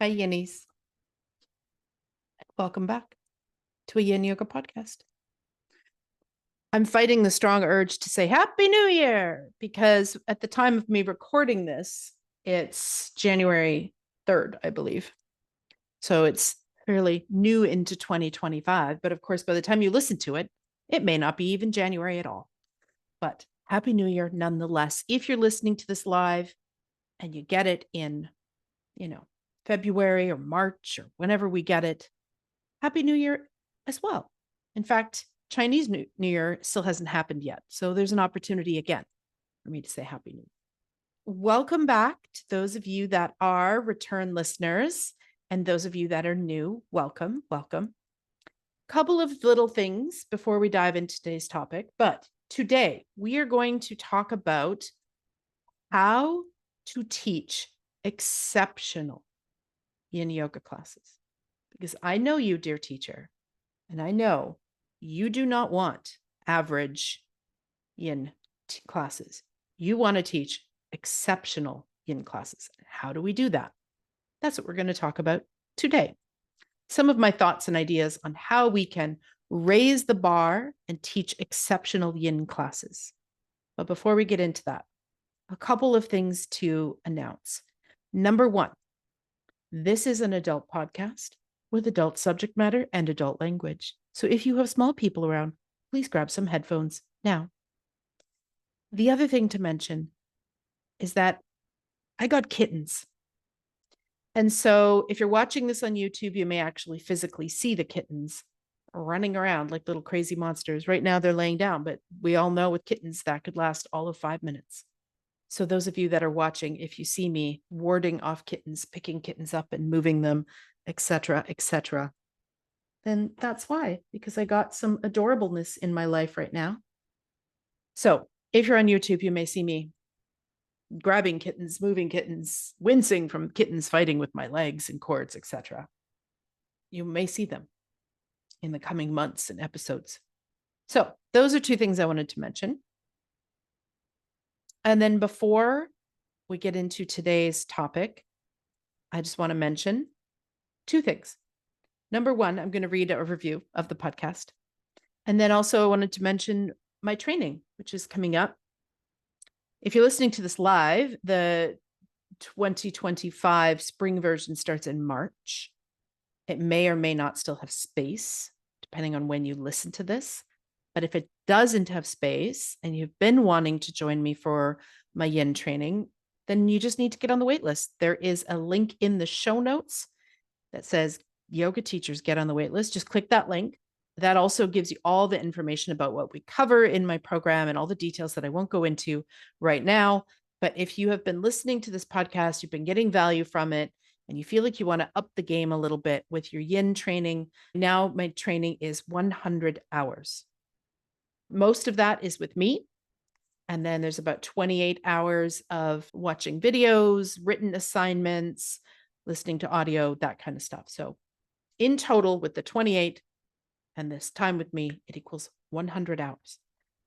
Hi, Yinnies. Welcome back to a Yin Yoga podcast. I'm fighting the strong urge to say Happy New Year because at the time of me recording this, it's January 3rd, I believe. So it's fairly new into 2025. But of course, by the time you listen to it, it may not be even January at all. But Happy New Year nonetheless. If you're listening to this live and you get it in, February or March or whenever we get it, Happy New Year as well. In fact, Chinese New Year still hasn't happened yet. So there's an opportunity again for me to say Happy New Year. Welcome back to those of you that are return listeners and those of you that are new. Welcome, welcome. Couple of little things before we dive into today's topic. But today we are going to talk about how to teach exceptional Yin Yoga classes. Because I know you, dear teacher, and I know you do not want average Yin classes. You want to teach exceptional Yin classes. How do we do that? That's what we're going to talk about today. Some of my thoughts and ideas on how we can raise the bar and teach exceptional Yin classes. But before we get into that, a couple of things to announce. Number one, this is an adult podcast with adult subject matter and adult language. So if you have small people around, please grab some headphones now. The other thing to mention is that I got kittens. And so if you're watching this on YouTube, you may actually physically see the kittens running around like little crazy monsters. Right now they're laying down, but we all know with kittens that could last all of 5 minutes. So those of you that are watching, if you see me warding off kittens, picking kittens up and moving them, etc., then that's why, because I got some adorableness in my life right now. So if you're on YouTube, you may see me grabbing kittens, moving kittens, wincing from kittens fighting with my legs and cords, etc. You may see them in the coming months and episodes. So those are two things I wanted to mention. And then before we get into today's topic, I just want to mention two things. Number one, I'm going to read a review of the podcast. And then also I wanted to mention my training, which is coming up. If you're listening to this live, the 2025 spring version starts in March. It may or may not still have space, depending on when you listen to this. But if it doesn't have space and you've been wanting to join me for my Yin training, then you just need to get on the wait list. There is a link in the show notes that says yoga teachers get on the wait list. Just click that link. That also gives you all the information about what we cover in my program and all the details that I won't go into right now. But if you have been listening to this podcast, you've been getting value from it, and you feel like you want to up the game a little bit with your Yin training, now my training is 100 hours. Most of that is with me. And then there's about 28 hours of watching videos, written assignments, listening to audio, that kind of stuff. So in total, with the 28 and this time with me, it equals 100 hours.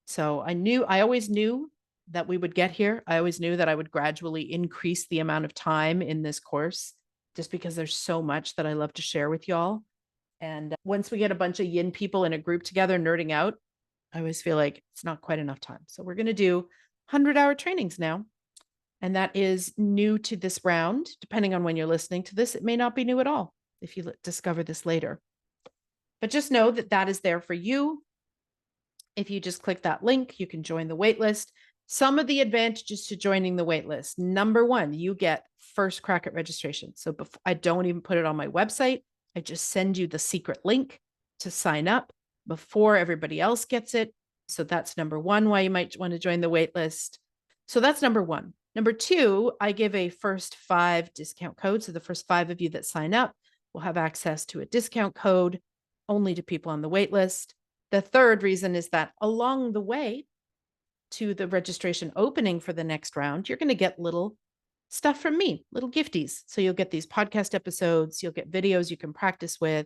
So I always knew that we would get here. I always knew that I would gradually increase the amount of time in this course, just because there's so much that I love to share with y'all. And once we get a bunch of Yin people in a group together nerding out, I always feel like it's not quite enough time. So we're going to do 100-hour trainings now. And that is new to this round. Depending on when you're listening to this, it may not be new at all if you discover this later. But just know that that is there for you. If you just click that link, you can join the waitlist. Some of the advantages to joining the waitlist. Number one, you get first crack at registration. So before, I don't even put it on my website. I just send you the secret link to sign up before everybody else gets it. So that's number one, why you might want to join the waitlist. So that's number one. Number two, I give a first 5 discount code. So the first 5 of you that sign up will have access to a discount code only to people on the wait list. The third reason is that along the way to the registration opening for the next round, you're going to get little stuff from me, little gifties. So you'll get these podcast episodes, you'll get videos you can practice with,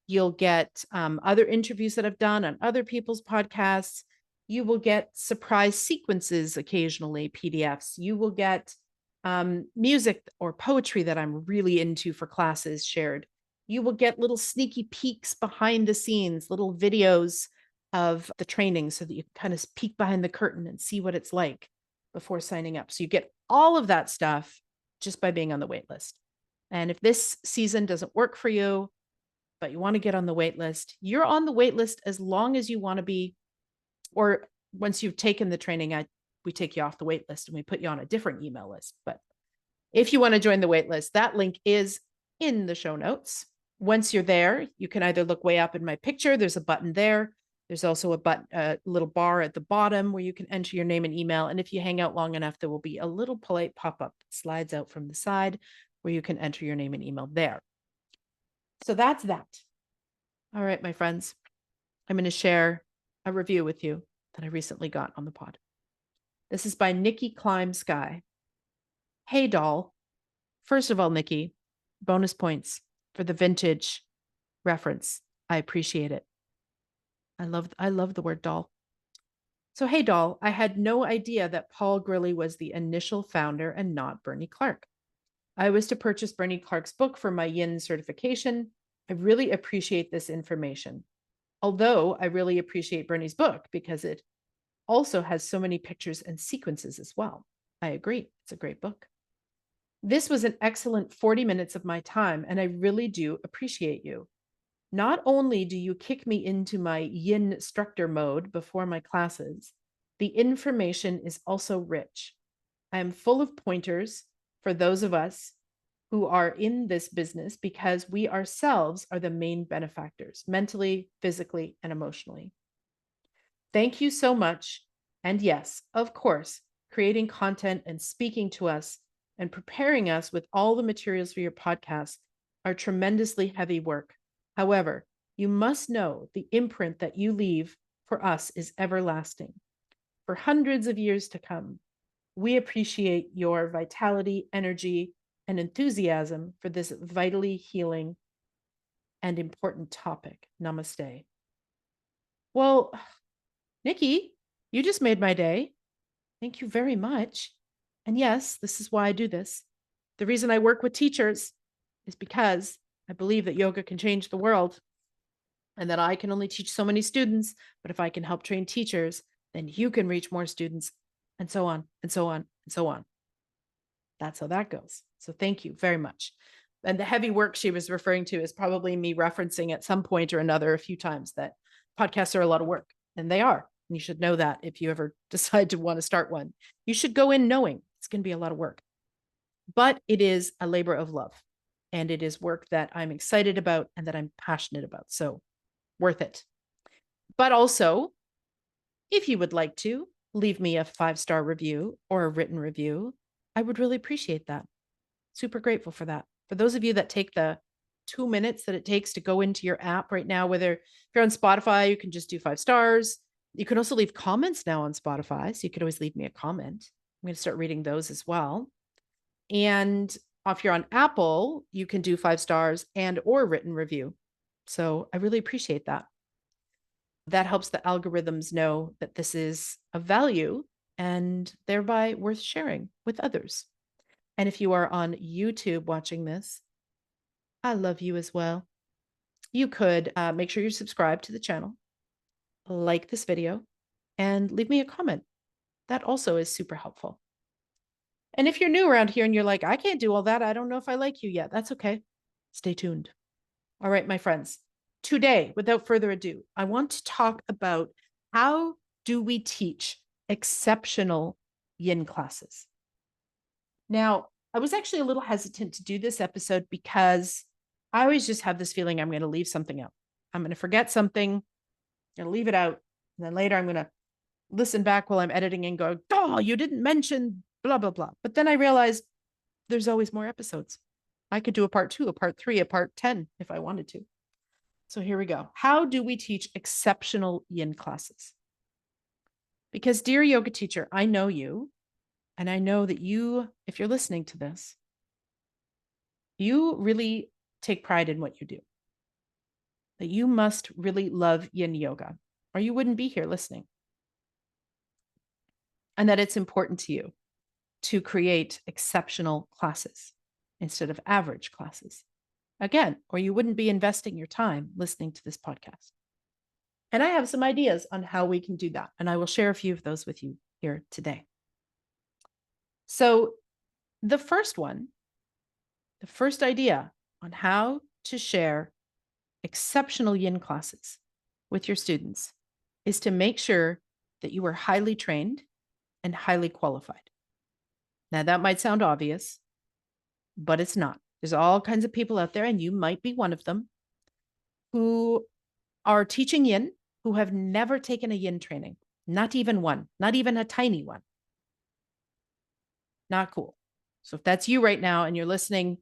you'll get other interviews that I've done on other people's podcasts. You will get surprise sequences occasionally, PDFs. You will get music or poetry that I'm really into for classes shared. You will get little sneaky peeks behind the scenes, little videos of the training so that you kind of peek behind the curtain and see what it's like before signing up. So you get all of that stuff just by being on the wait list. And if this season doesn't work for you, but you want to get on the wait list, you're on the wait list as long as you want to be, or once you've taken the training, we take you off the wait list and we put you on a different email list. But if you want to join the wait list, that link is in the show notes. Once you're there, you can either look way up in my picture. There's a button there. There's also a little bar at the bottom where you can enter your name and email. And if you hang out long enough, there will be a little polite pop-up that slides out from the side where you can enter your name and email there. So that's that. All right, my friends, I'm going to share a review with you that I recently got on the pod. This is by Nikki Climb Sky. Hey, doll. First of all, Nikki, bonus points for the vintage reference. I appreciate it. I love the word doll. So, hey, doll, I had no idea that Paul Grilly was the initial founder and not Bernie Clark. I was to purchase Bernie Clark's book for my Yin certification. I really appreciate this information. Although I really appreciate Bernie's book because it also has so many pictures and sequences as well. I agree. It's a great book. This was an excellent 40 minutes of my time, and I really do appreciate you. Not only do you kick me into my yin instructor mode before my classes, the information is also rich. I am full of pointers for those of us who are in this business because we ourselves are the main benefactors, mentally, physically, and emotionally. Thank you so much. And yes, of course, creating content and speaking to us and preparing us with all the materials for your podcast are tremendously heavy work. However, you must know the imprint that you leave for us is everlasting. For hundreds of years to come, we appreciate your vitality, energy, and enthusiasm for this vitally healing and important topic. Namaste. Well, Nikki, you just made my day. Thank you very much. And yes, this is why I do this. The reason I work with teachers is because I believe that yoga can change the world and that I can only teach so many students. But if I can help train teachers, then you can reach more students, and so on, and so on, and so on. That's how that goes. So thank you very much. And the heavy work she was referring to is probably me referencing at some point or another a few times that podcasts are a lot of work, and they are. And you should know that if you ever decide to want to start one. You should go in knowing it's going to be a lot of work. But it is a labor of love. And it is work that I'm excited about and that I'm passionate about. So worth it. But also, if you would like to leave me a 5-star review or a written review, I would really appreciate that. Super grateful for that. For those of you that take the 2 minutes that it takes to go into your app right now, whether if you're on Spotify, you can just do 5 stars. You can also leave comments now on Spotify. So you could always leave me a comment. I'm going to start reading those as well. And if you're on Apple, you can do 5 stars and or written review. So I really appreciate that. That helps the algorithms know that this is of value and thereby worth sharing with others. And if you are on YouTube watching this, I love you as well. You could make sure you're subscribed to the channel, like this video, and leave me a comment. That also is super helpful. And if you're new around here and you're like, I can't do all that, I don't know if I like you yet, that's okay. Stay tuned. All right, my friends. Today, without further ado, I want to talk about how do we teach exceptional yin classes. Now, I was actually a little hesitant to do this episode because I always just have this feeling I'm going to leave something out. I'm going to forget something, I'm going to leave it out, and then later I'm going to listen back while I'm editing and go, oh, you didn't mention blah, blah, blah. But then I realized there's always more episodes. I could do a part 2, a part 3, a part 10 if I wanted to. So here we go. How do we teach exceptional yin classes? Because, dear yoga teacher, I know you, and I know that you, if you're listening to this, you really take pride in what you do. That you must really love yin yoga, or you wouldn't be here listening. And that it's important to you. to create exceptional classes instead of average classes. Again, or you wouldn't be investing your time listening to this podcast. And I have some ideas on how we can do that. And I will share a few of those with you here today. So the first idea on how to share exceptional yin classes with your students is to make sure that you are highly trained and highly qualified. Now, that might sound obvious, but it's not. There's all kinds of people out there, and you might be one of them, who are teaching yin, who have never taken a yin training, not even one, not even a tiny one. Not cool. So if that's you right now and you're listening,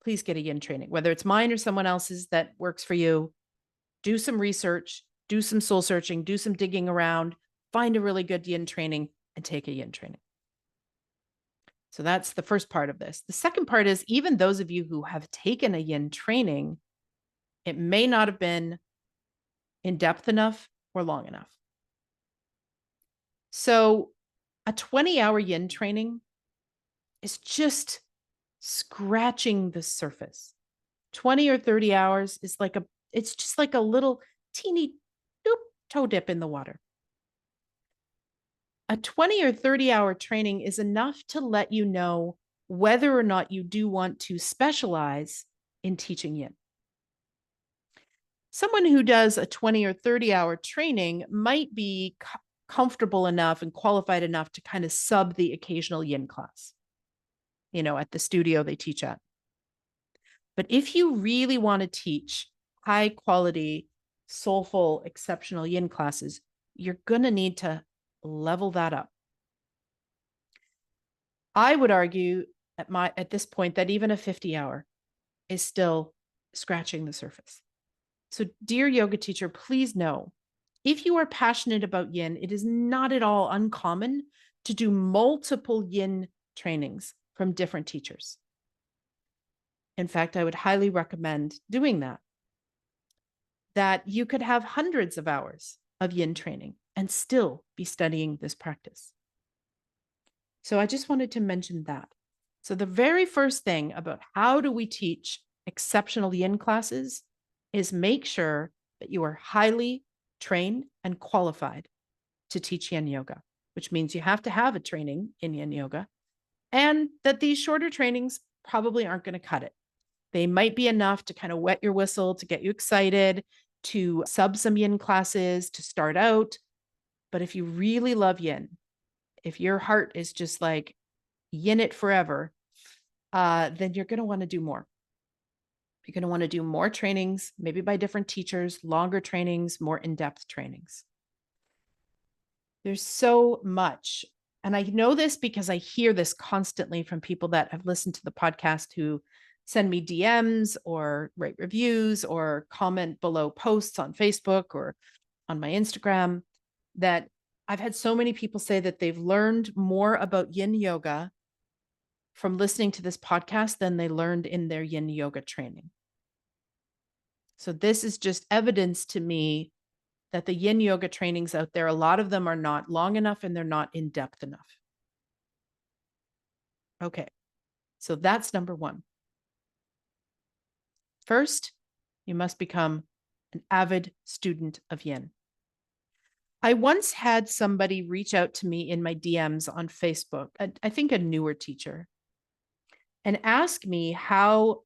please get a yin training, whether it's mine or someone else's that works for you. Do some research, do some soul searching, do some digging around, find a really good yin training and take a yin training. So that's the first part of this. The second part is, even those of you who have taken a yin training, it may not have been in depth enough or long enough. So a 20-hour yin training is just scratching the surface. 20 or 30 hours is it's just like a little teeny doop toe dip in the water. A 20 or 30-hour training is enough to let you know whether or not you do want to specialize in teaching yin. Someone who does a 20 or 30-hour training might be comfortable enough and qualified enough to kind of sub the occasional yin class, at the studio they teach at. But if you really want to teach high quality, soulful, exceptional yin classes, you're going to need to level that up. I would argue at this point that even a 50-hour is still scratching the surface. So, dear yoga teacher, please know, if you are passionate about yin, it is not at all uncommon to do multiple yin trainings from different teachers. In fact, I would highly recommend doing that. That you could have hundreds of hours of yin training and still be studying this practice. So I just wanted to mention that. So the very first thing about how do we teach exceptional yin classes is make sure that you are highly trained and qualified to teach yin yoga, which means you have to have a training in yin yoga, and that these shorter trainings probably aren't going to cut it. They might be enough to kind of wet your whistle, to get you excited, to sub some yin classes, to start out. But if you really love yin, if your heart is just like yin it forever, then you're going to want to do more. You're going to want to do more trainings, maybe by different teachers, longer trainings, more in-depth trainings. There's so much. And I know this because I hear this constantly from people that have listened to the podcast who send me DMs or write reviews or comment below posts on Facebook or on my Instagram, that I've had so many people say that they've learned more about yin yoga from listening to this podcast than they learned in their yin yoga training. So this is just evidence to me that the yin yoga trainings out there, a lot of them are not long enough and they're not in depth enough. Okay, so that's number one. First, you must become an avid student of yin. I once had somebody reach out to me in my DMs on Facebook, I think a newer teacher, and ask me how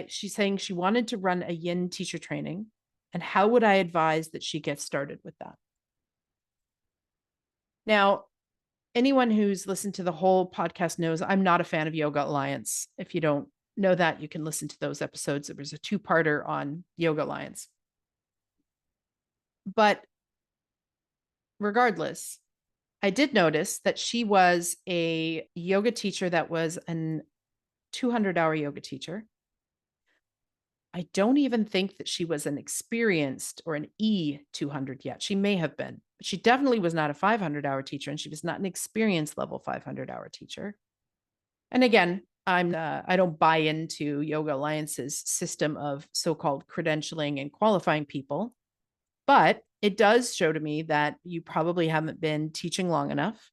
she's saying she wanted to run a yin teacher training, and how would I advise that she get started with that? Now, anyone who's listened to the whole podcast knows I'm not a fan of Yoga Alliance. If you don't know that, you can listen to those episodes. There was a 2-parter on Yoga Alliance. But regardless, I did notice that she was a yoga teacher that was an 200-hour yoga teacher. I don't even think that she was an experienced or an E200 yet. She may have been, but she definitely was not a 500-hour teacher, and she was not an experienced level 500-hour teacher. And again, I don't buy into Yoga Alliance's system of so-called credentialing and qualifying people, but it does show to me that you probably haven't been teaching long enough,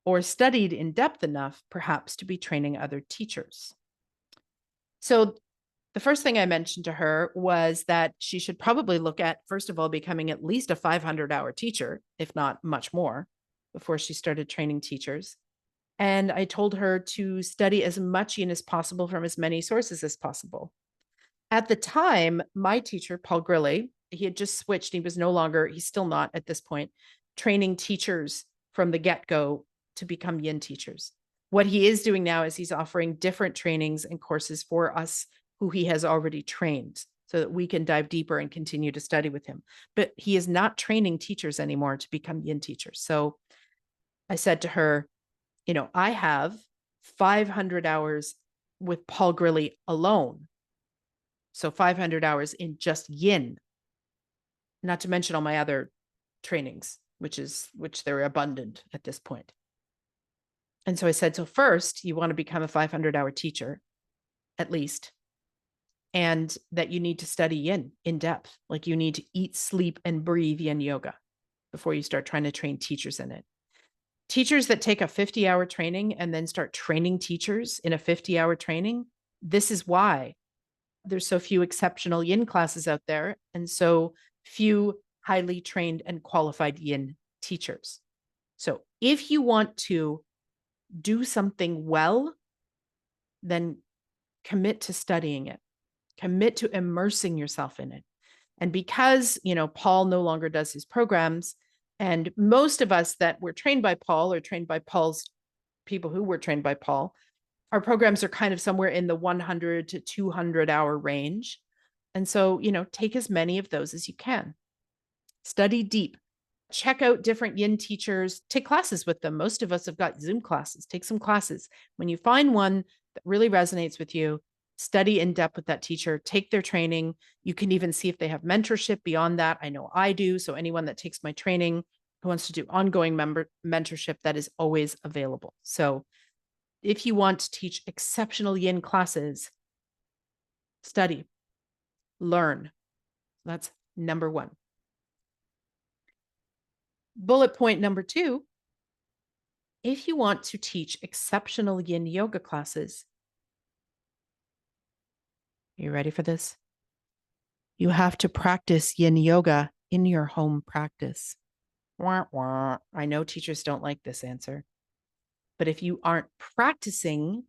or studied in depth enough, perhaps, to be training other teachers. So the first thing I mentioned to her was that she should probably look at, first of all, becoming at least a 500-hour teacher, if not much more, before she started training teachers. And I told her to study as much Yin as possible from as many sources as possible. At the time, my teacher, Paul Grilly, he had just switched. He was no longer, he's still not at this point, training teachers from the get-go to become Yin teachers. What he is doing now is he's offering different trainings and courses for us who he has already trained so that we can dive deeper and continue to study with him. But he is not training teachers anymore to become Yin teachers. So I said to her, I have 500 hours with Paul Grilly alone. So 500 hours in just Yin, not to mention all my other trainings, which they're abundant at this point. And so I said, so first, you want to become a 500-hour teacher, at least, and that you need to study Yin in depth. Like you need to eat, sleep, and breathe Yin Yoga before you start trying to train teachers in it. Teachers that take a 50-hour training and then start training teachers in a 50-hour training, this is why there's so few exceptional Yin classes out there and so few highly trained and qualified Yin teachers. So if you want to do something well, then commit to studying it, commit to immersing yourself in it. And because, Paul no longer does his programs, and most of us that were trained by Paul or trained by Paul's people who were trained by Paul, our programs are kind of somewhere in the 100 to 200 hour range. And so, take as many of those as you can. Study deep. Check out different Yin teachers, take classes with them. Most of us have got Zoom classes. Take some classes. When you find one that really resonates with you, study in depth with that teacher, take their training. You can even see if they have mentorship beyond that. I know I do. So anyone that takes my training who wants to do ongoing mentorship, that is always available. So if you want to teach exceptional Yin classes, study, learn. That's number one. Bullet point number 2, if you want to teach exceptional Yin Yoga classes, are you ready for this? You have to practice Yin Yoga in your home practice. Wah, wah. I know teachers don't like this answer, but if you aren't practicing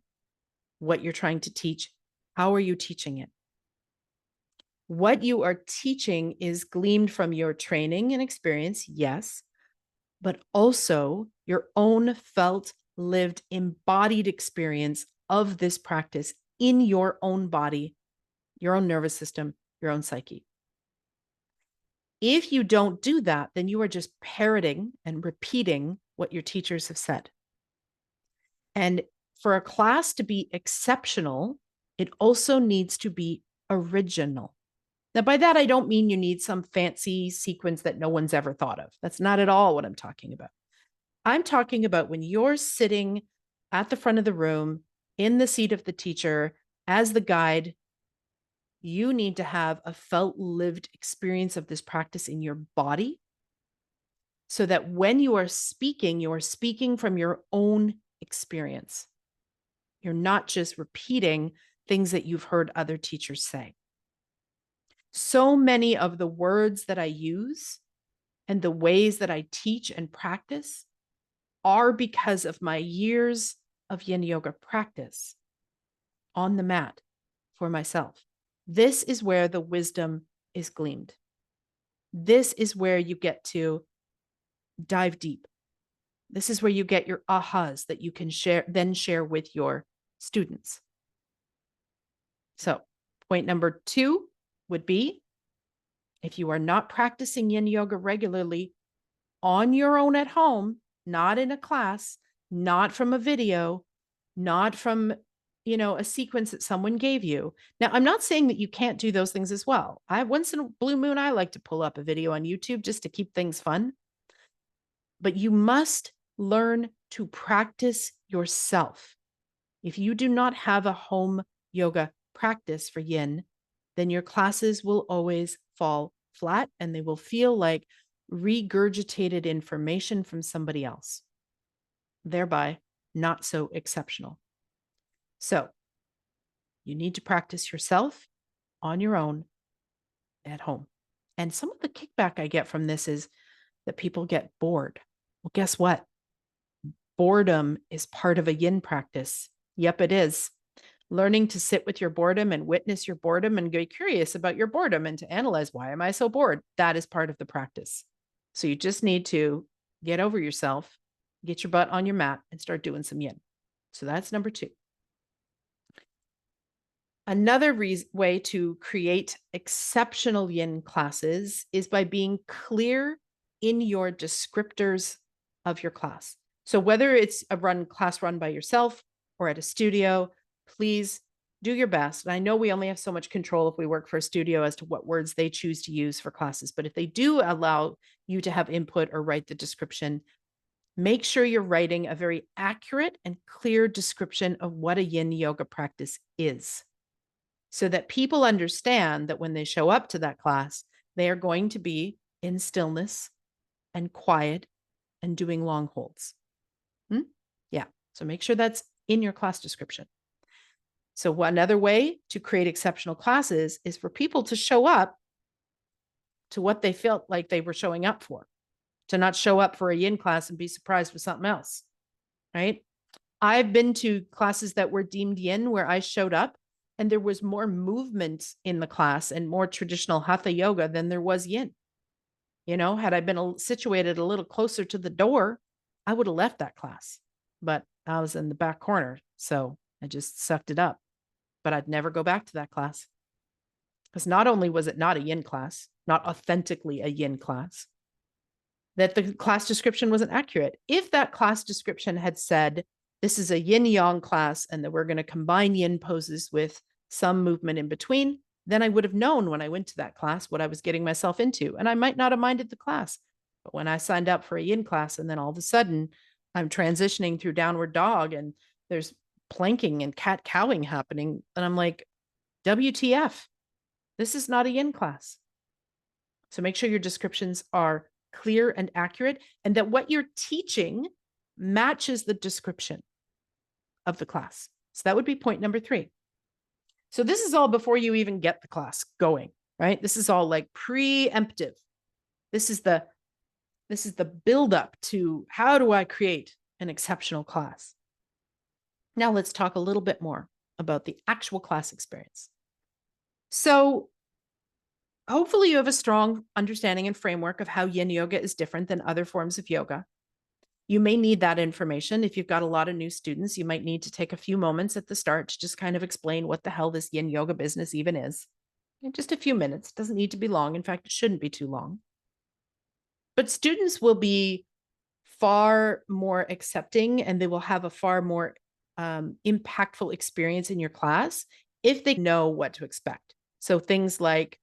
what you're trying to teach, how are you teaching it? What you are teaching is gleaned from your training and experience, yes, but also your own felt, lived, embodied experience of this practice in your own body, your own nervous system, your own psyche. If you don't do that, then you are just parroting and repeating what your teachers have said. And for a class to be exceptional, it also needs to be original. Now, by that, I don't mean you need some fancy sequence that no one's ever thought of. That's not at all what I'm talking about. I'm talking about when you're sitting at the front of the room in the seat of the teacher as the guide, you need to have a felt lived experience of this practice in your body so that when you are speaking from your own experience. You're not just repeating things that you've heard other teachers say. So many of the words that I use and the ways that I teach and practice are because of my years of Yin Yoga practice on the mat for myself. This is where the wisdom is gleaned. This is where you get to dive deep. This is where you get your ahas that you can share with your students. So, point number 2 would be, if you are not practicing Yin Yoga regularly on your own at home, not in a class, not from a video, not from, a sequence that someone gave you. Now, I'm not saying that you can't do those things as well. Once in a blue moon, I like to pull up a video on YouTube just to keep things fun. But you must learn to practice yourself. If you do not have a home yoga practice for Yin, then your classes will always fall flat and they will feel like regurgitated information from somebody else. thereby not so exceptional. So you need to practice yourself on your own at home. And some of the kickback I get from this is that people get bored. Well, guess what? Boredom is part of a yin practice. Yep, it is. Learning to sit with your boredom and witness your boredom and be curious about your boredom and to analyze, why am I so bored? That is part of the practice. So you just need to get over yourself, get your butt on your mat, and start doing some yin. So that's number 2. Another way to create exceptional yin classes is by being clear in your descriptors of your class. So whether it's a class run by yourself or at a studio, please do your best. And I know we only have so much control if we work for a studio as to what words they choose to use for classes. But if they do allow you to have input or write the description, make sure you're writing a very accurate and clear description of what a yin yoga practice is, so that people understand that when they show up to that class, they are going to be in stillness and quiet and doing long holds. Yeah. So make sure that's in your class description. So another way to create exceptional classes is for people to show up to what they felt like they were showing up for, to not show up for a yin class and be surprised with something else, right? I've been to classes that were deemed yin where I showed up and there was more movement in the class and more traditional hatha yoga than there was yin. Had I been situated a little closer to the door, I would have left that class, but I was in the back corner. So I just sucked it up, but I'd never go back to that class, because not only was it not a yin class, not authentically a yin class, that the class description wasn't accurate. If that class description had said, this is a yin yang class and that we're going to combine yin poses with some movement in between, then I would have known when I went to that class what I was getting myself into. And I might not have minded the class. But when I signed up for a yin class and then all of a sudden I'm transitioning through downward dog and there's planking and cat cowing happening, and I'm like, WTF, this is not a yin class. So make sure your descriptions are clear and accurate, and that what you're teaching matches the description of the class. So that would be point number 3. So this is all before you even get the class going, right? This is all like preemptive. This is the buildup to how do I create an exceptional class. Now let's talk a little bit more about the actual class experience. So hopefully you have a strong understanding and framework of how yin yoga is different than other forms of yoga. You may need that information. If you've got a lot of new students, you might need to take a few moments at the start to just kind of explain what the hell this yin yoga business even is. In just a few minutes. It doesn't need to be long. In fact, it shouldn't be too long. But students will be far more accepting and they will have a far more impactful experience in your class if they know what to expect. So things like,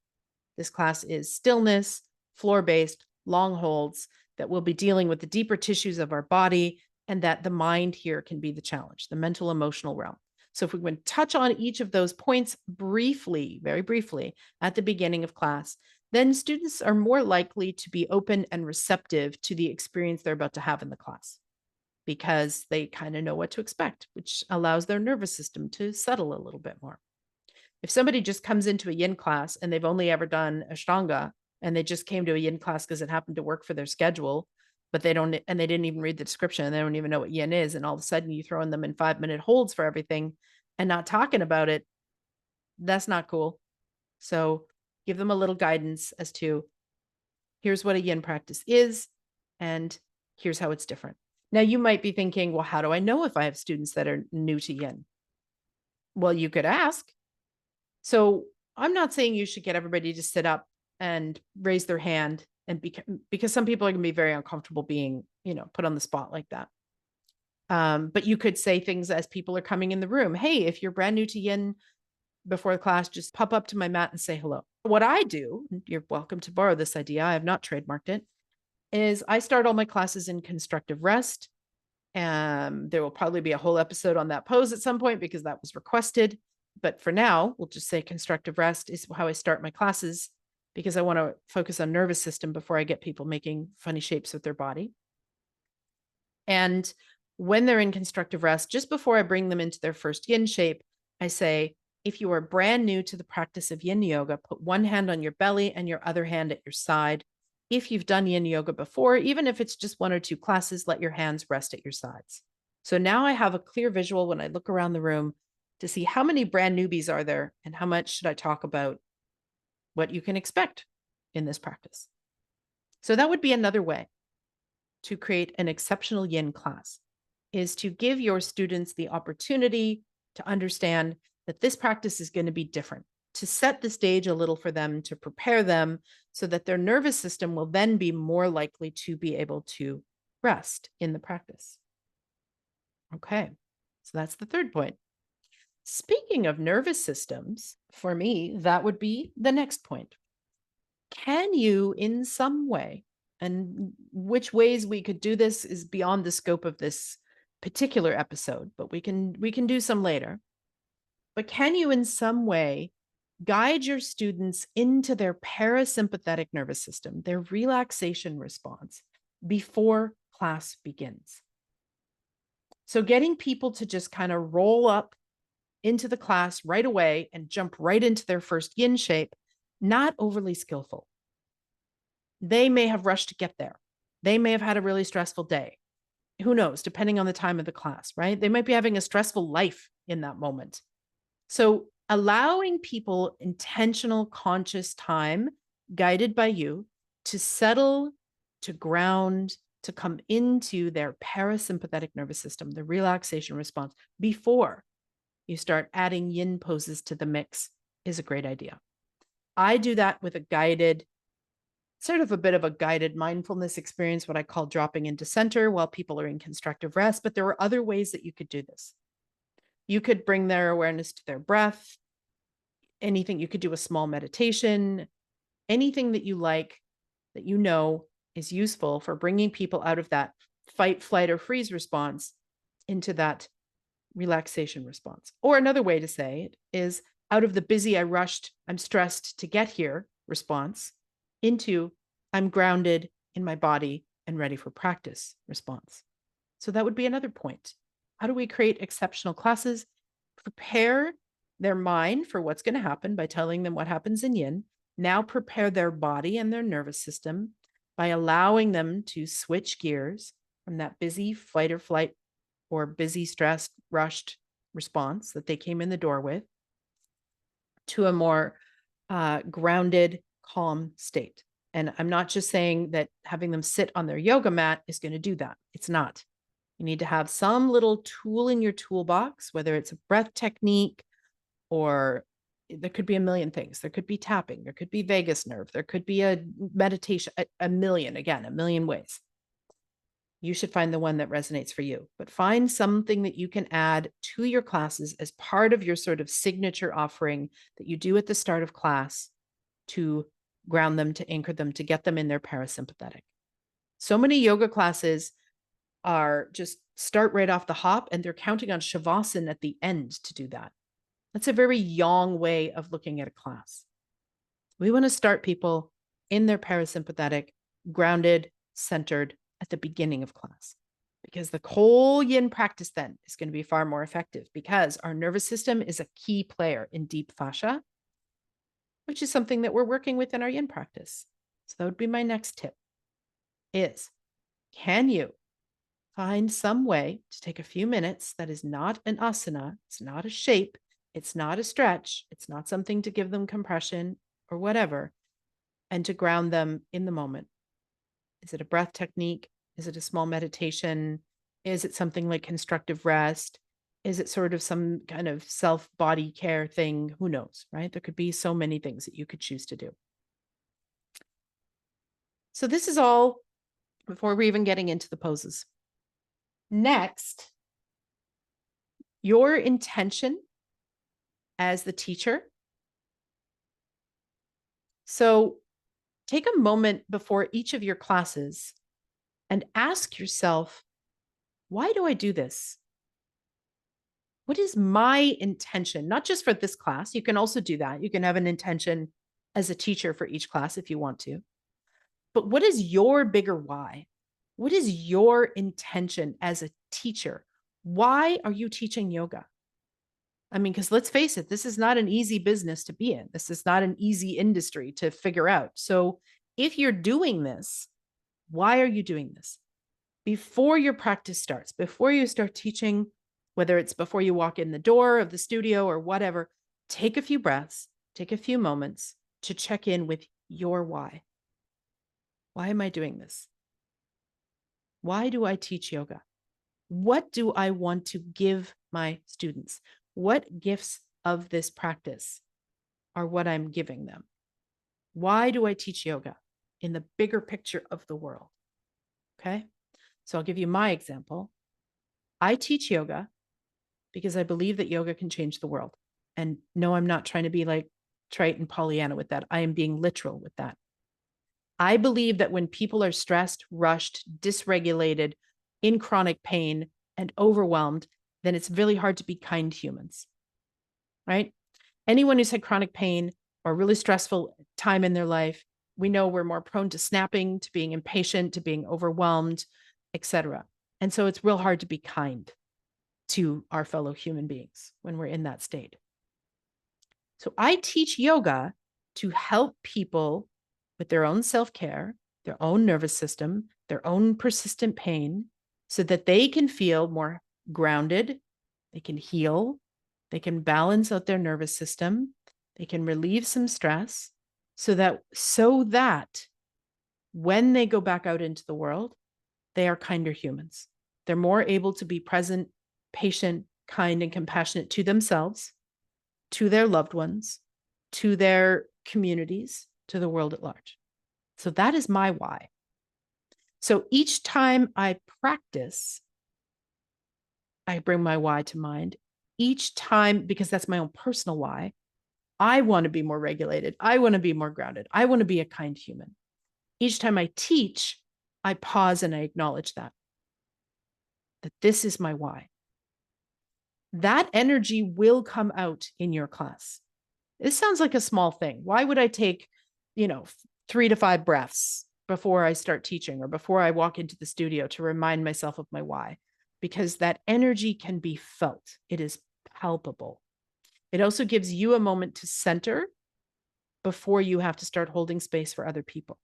this class is stillness, floor-based, long holds, that we'll be dealing with the deeper tissues of our body, and that the mind here can be the challenge, the mental emotional realm. So if we can touch on each of those points briefly, very briefly, at the beginning of class, then students are more likely to be open and receptive to the experience they're about to have in the class, because they kind of know what to expect, which allows their nervous system to settle a little bit more. If somebody just comes into a yin class and they've only ever done Ashtanga and they just came to a yin class because it happened to work for their schedule, but they didn't even read the description and they don't even know what yin is, and all of a sudden you throw in them in 5-minute holds for everything and not talking about it, that's not cool. So give them a little guidance as to, here's what a yin practice is and here's how it's different. Now you might be thinking, well, how do I know if I have students that are new to yin? Well, you could ask. So I'm not saying you should get everybody to sit up and raise their hand, and because some people are going to be very uncomfortable being, put on the spot like that. But you could say things as people are coming in the room. Hey, if you're brand new to yin, before the class, just pop up to my mat and say hello. What I do, you're welcome to borrow this idea, I have not trademarked it, is I start all my classes in constructive rest. There will probably be a whole episode on that pose at some point because that was requested. But for now, we'll just say constructive rest is how I start my classes, because I want to focus on nervous system before I get people making funny shapes with their body. And when they're in constructive rest, just before I bring them into their first yin shape, I say, if you are brand new to the practice of yin yoga, put one hand on your belly and your other hand at your side. If you've done yin yoga before, even if it's just 1 or 2 classes, let your hands rest at your sides. So now I have a clear visual when I look around the room to see how many brand newbies are there and how much should I talk about what you can expect in this practice. So that would be another way to create an exceptional yin class, is to give your students the opportunity to understand that this practice is going to be different, to set the stage a little for them, to prepare them so that their nervous system will then be more likely to be able to rest in the practice. Okay, so that's the third point. Speaking of nervous systems, for me, that would be the next point. Can you, in some way, and which ways we could do this is beyond the scope of this particular episode, but we can do some later. But can you, in some way, guide your students into their parasympathetic nervous system, their relaxation response, before class begins? So getting people to just kind of roll up into the class right away and jump right into their first yin shape, not overly skillful. They may have rushed to get there. They may have had a really stressful day. Who knows, depending on the time of the class, right? They might be having a stressful life in that moment. So allowing people intentional, conscious time guided by you to settle, to ground, to come into their parasympathetic nervous system, the relaxation response, before you start adding yin poses to the mix is a great idea. I do that with a guided, sort of a bit of a guided mindfulness experience, what I call dropping into center while people are in constructive rest. But there are other ways that you could do this. You could bring their awareness to their breath, anything. You could do a small meditation, anything that you like, that you know is useful for bringing people out of that fight, flight, or freeze response into that relaxation response. Or another way to say it is out of the busy, I rushed, I'm stressed to get here response into I'm grounded in my body and ready for practice response. So that would be another point. How do we create exceptional classes? Prepare their mind for what's going to happen by telling them what happens in yin. Now prepare their body and their nervous system by allowing them to switch gears from that busy fight or flight or busy, stressed, rushed response that they came in the door with to a more grounded, calm state. And I'm not just saying that having them sit on their yoga mat is going to do that. It's not. You need to have some little tool in your toolbox, whether it's a breath technique or there could be a million things. There could be tapping. There could be vagus nerve. There could be a meditation, a million ways. You should find the one that resonates for you, but find something that you can add to your classes as part of your sort of signature offering that you do at the start of class to ground them, to anchor them, to get them in their parasympathetic. So many yoga classes are just start right off the hop and they're counting on Shavasana at the end to do that. That's a very yang way of looking at a class. We want to start people in their parasympathetic, grounded, centered at the beginning of class, because the whole yin practice then is going to be far more effective because our nervous system is a key player in deep fascia, which is something that we're working with in our yin practice. So that would be my next tip is, can you find some way to take a few minutes that is not an asana, it's not a shape, it's not a stretch, it's not something to give them compression or whatever, and to ground them in the moment? Is it a breath technique? Is it a small meditation? Is it something like constructive rest? Is it sort of some kind of self-body care thing? Who knows, right? There could be so many things that you could choose to do. So this is all before we're even getting into the poses. Next, your intention as the teacher. So take a moment before each of your classes and ask yourself, why do I do this? What is my intention? Not just for this class. You can also do that. You can have an intention as a teacher for each class if you want to. But what is your bigger why? What is your intention as a teacher? Why are you teaching yoga? I mean, because let's face it, this is not an easy business to be in. This is not an easy industry to figure out. So if you're doing this, why are you doing this? Before your practice starts, before you start teaching, whether it's before you walk in the door of the studio or whatever, take a few breaths, take a few moments to check in with your why. Why am I doing this? Why do I teach yoga? What do I want to give my students? What gifts of this practice are what I'm giving them? Why do I teach yoga in the bigger picture of the world? Okay. So I'll give you my example. I teach yoga because I believe that yoga can change the world. And no, I'm not trying to be like trite and Pollyanna with that. I am being literal with that. I believe that when people are stressed, rushed, dysregulated, in chronic pain, and overwhelmed, then it's really hard to be kind humans, right? Anyone who's had chronic pain or really stressful time in their life, we know we're more prone to snapping, to being impatient, to being overwhelmed, etc. And so it's real hard to be kind to our fellow human beings when we're in that state. So I teach yoga to help people with their own self-care, their own nervous system, their own persistent pain, so that they can feel more grounded, they can heal, they can balance out their nervous system, they can relieve some stress, so that when they go back out into the world, they are kinder humans. They're more able to be present, patient, kind, and compassionate to themselves, to their loved ones, to their communities, to the world at large. So that is my why. So each time I practice, I bring my why to mind. Each time, because that's my own personal why, I want to be more regulated. I want to be more grounded. I want to be a kind human. Each time I teach, I pause and I acknowledge that this is my why. That energy will come out in your class. This sounds like a small thing. Why would I take, 3 to 5 breaths before I start teaching or before I walk into the studio to remind myself of my why? Because that energy can be felt. It is palpable. It also gives you a moment to center before you have to start holding space for other people,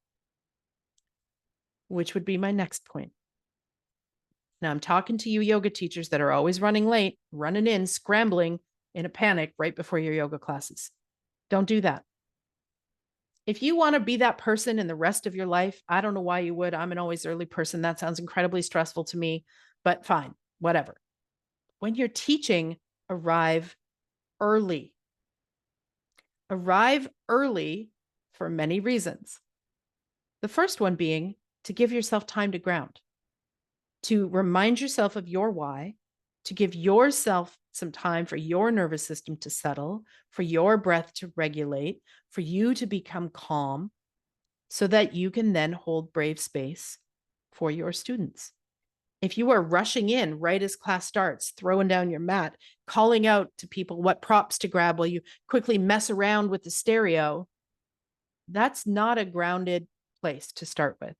which would be my next point. Now I'm talking to you yoga teachers that are always running late, running in, scrambling in a panic right before your yoga classes. Don't do that. If you want to be that person in the rest of your life, I don't know why you would. I'm an always early person. That sounds incredibly stressful to me, but fine, whatever. When you're teaching, arrive early. Arrive early for many reasons. The first one being to give yourself time to ground, to remind yourself of your why, to give yourself some time for your nervous system to settle, for your breath to regulate, for you to become calm, so that you can then hold brave space for your students. If you are rushing in right as class starts, throwing down your mat, calling out to people what props to grab while you quickly mess around with the stereo, that's not a grounded place to start with.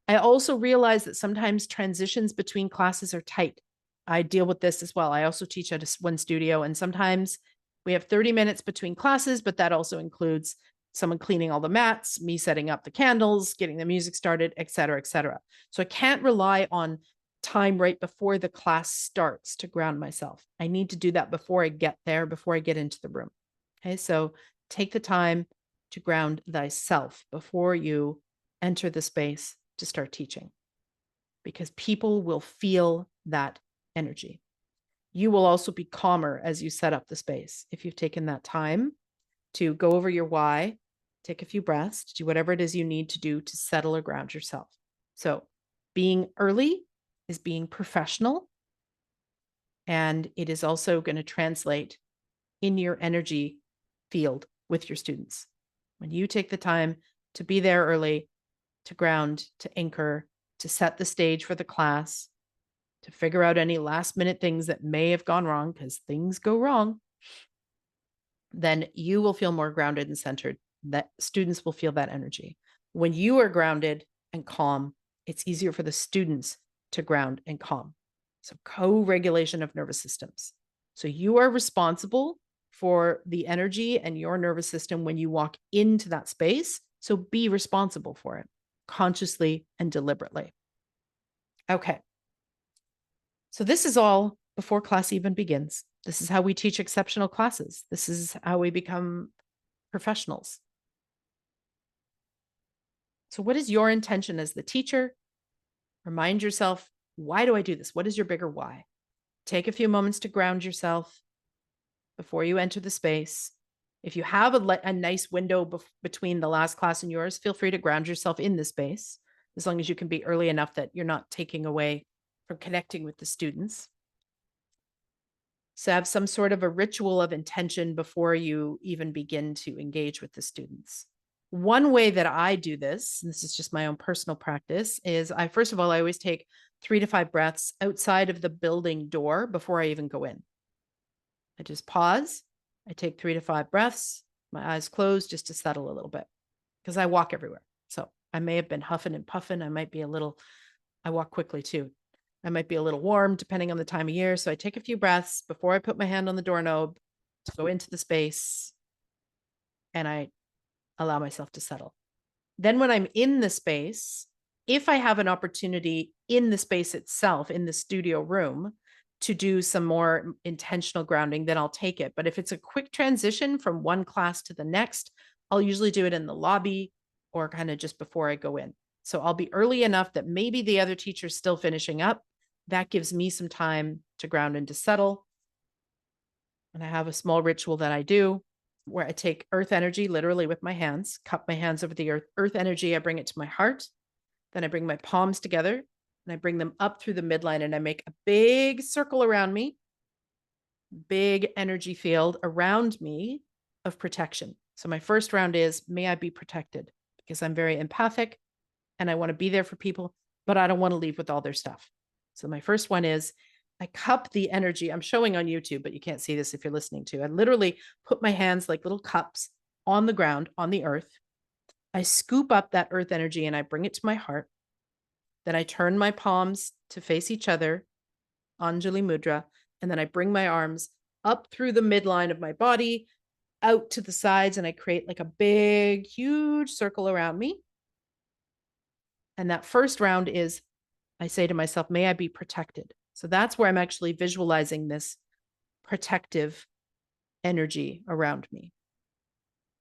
I also realize that sometimes transitions between classes are tight. I deal with this as well. I also teach at one studio, and sometimes we have 30 minutes between classes, but that also includes someone cleaning all the mats, me setting up the candles, getting the music started, et cetera, et cetera. So I can't rely on time right before the class starts to ground myself. I need to do that before I get there, before I get into the room. Okay, so take the time to ground thyself before you enter the space to start teaching, because people will feel that energy. You will also be calmer as you set up the space if you've taken that time to go over your why, take a few breaths, do whatever it is you need to do to settle or ground yourself. So being early is being professional, and it is also going to translate in your energy field with your students. When you take the time to be there early, to ground, to anchor, to set the stage for the class, to figure out any last minute things that may have gone wrong, because things go wrong, then you will feel more grounded and centered. That students will feel that energy. When you are grounded and calm, it's easier for the students to ground and calm. So co-regulation of nervous systems. So you are responsible for the energy and your nervous system when you walk into that space. So be responsible for it consciously and deliberately. Okay. So this is all before class even begins. This is how we teach exceptional classes. This is how we become professionals. So what is your intention as the teacher? Remind yourself, why do I do this? What is your bigger why? Take a few moments to ground yourself before you enter the space. If you have a nice window between the last class and yours, feel free to ground yourself in the space, as long as you can be early enough that you're not taking away from connecting with the students. So have some sort of a ritual of intention before you even begin to engage with the students. One way that I do this, and this is just my own personal practice, is first of all, I always take 3 to 5 breaths outside of the building door before I even go in. I just pause. I take 3 to 5 breaths, my eyes closed just to settle a little bit, because I walk everywhere. So I may have been huffing and puffing. I walk quickly too. I might be a little warm depending on the time of year. So I take a few breaths before I put my hand on the doorknob to go into the space, and I allow myself to settle. Then when I'm in the space, if I have an opportunity in the space itself, in the studio room, to do some more intentional grounding, then I'll take it. But if it's a quick transition from one class to the next, I'll usually do it in the lobby or kind of just before I go in. So I'll be early enough that maybe the other teacher's still finishing up. That gives me some time to ground and to settle. And I have a small ritual that I do where I take earth energy, literally with my hands, cup my hands over the earth energy. I bring it to my heart. Then I bring my palms together and I bring them up through the midline, and I make a big circle around me, big energy field around me of protection. So my first round is, may I be protected, because I'm very empathic and I want to be there for people, but I don't want to leave with all their stuff. So my first one is, I cup the energy. I'm showing on YouTube, but you can't see this if you're listening to. I literally put my hands like little cups on the ground, on the earth. I scoop up that earth energy and I bring it to my heart. Then I turn my palms to face each other, Anjali Mudra, and then I bring my arms up through the midline of my body, out to the sides, and I create like a big, huge circle around me. And that first round is, I say to myself, may I be protected. So that's where I'm actually visualizing this protective energy around me.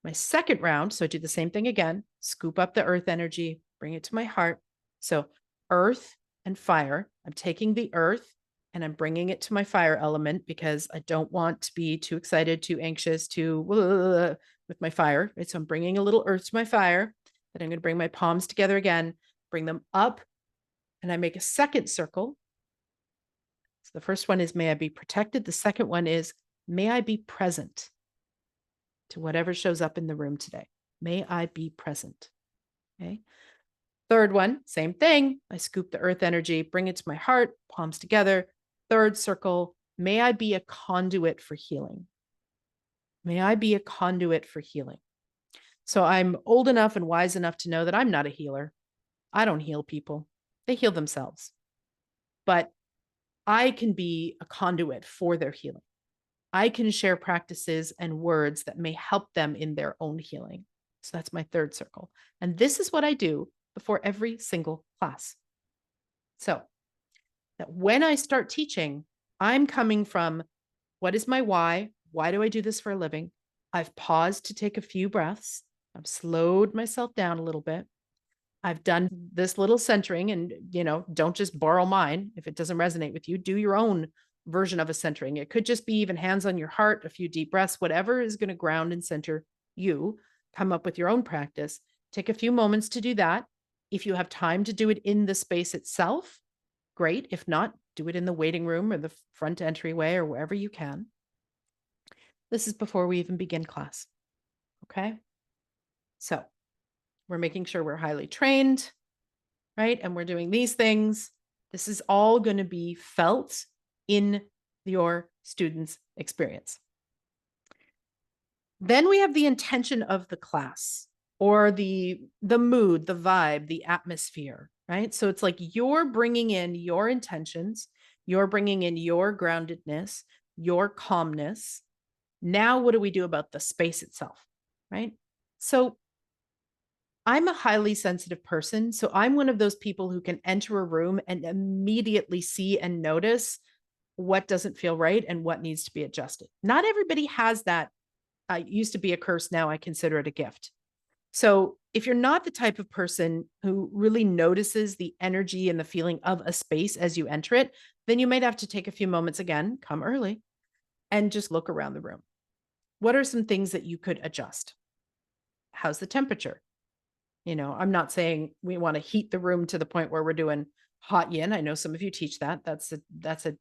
My second round, so I do the same thing again, scoop up the earth energy, bring it to my heart. So earth and fire, I'm taking the earth and I'm bringing it to my fire element, because I don't want to be too excited, too anxious, with my fire. Right? So I'm bringing a little earth to my fire. Then I'm going to bring my palms together again, bring them up, and I make a second circle. So the first one is, may I be protected. The second one is, may I be present to whatever shows up in the room today. May I be present. Okay. Third one, same thing. I scoop the earth energy, bring it to my heart, palms together. Third circle, may I be a conduit for healing. May I be a conduit for healing. So I'm old enough and wise enough to know that I'm not a healer. I don't heal people. They heal themselves. But I can be a conduit for their healing. I can share practices and words that may help them in their own healing. So that's my third circle. And this is what I do before every single class. So that when I start teaching, I'm coming from, what is my why? Why do I do this for a living? I've paused to take a few breaths. I've slowed myself down a little bit. I've done this little centering, and, don't just borrow mine. If it doesn't resonate with you, do your own version of a centering. It could just be even hands on your heart, a few deep breaths, whatever is going to ground and center you. Come up with your own practice. Take a few moments to do that. If you have time to do it in the space itself, great. If not, do it in the waiting room or the front entryway or wherever you can. This is before we even begin class. Okay. So we're making sure we're highly trained, right? And we're doing these things. This is all going to be felt in your students' experience. Then we have the intention of the class, or the mood, the vibe, the atmosphere, right? So it's like you're bringing in your intentions, you're bringing in your groundedness, your calmness. Now, what do we do about the space itself, right? So I'm a highly sensitive person. So I'm one of those people who can enter a room and immediately see and notice what doesn't feel right and what needs to be adjusted. Not everybody has that. It used to be a curse. Now I consider it a gift. So if you're not the type of person who really notices the energy and the feeling of a space as you enter it, then you might have to take a few moments again, come early, and just look around the room. What are some things that you could adjust? How's the temperature? I'm not saying we want to heat the room to the point where we're doing hot yin. I know some of you teach that. That's a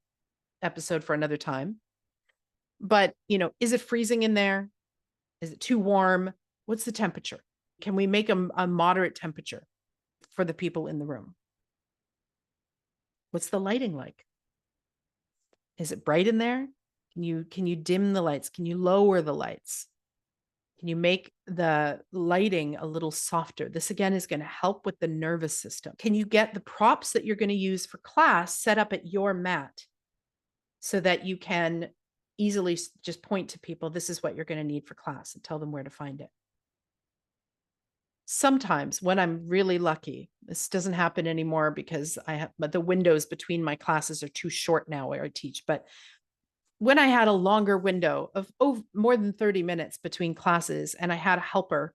episode for another time. But, is it freezing in there? Is it too warm? What's the temperature? Can we make a moderate temperature for the people in the room? What's the lighting like? Is it bright in there? Can you dim the lights? Can you lower the lights? Can you make the lighting a little softer? This again is going to help with the nervous system. Can you get the props that you're going to use for class set up at your mat so that you can easily just point to people, this is what you're going to need for class, and tell them where to find it? Sometimes when I'm really lucky, this doesn't happen anymore because but the windows between my classes are too short now where I teach. But when I had a longer window of more than 30 minutes between classes and I had a helper,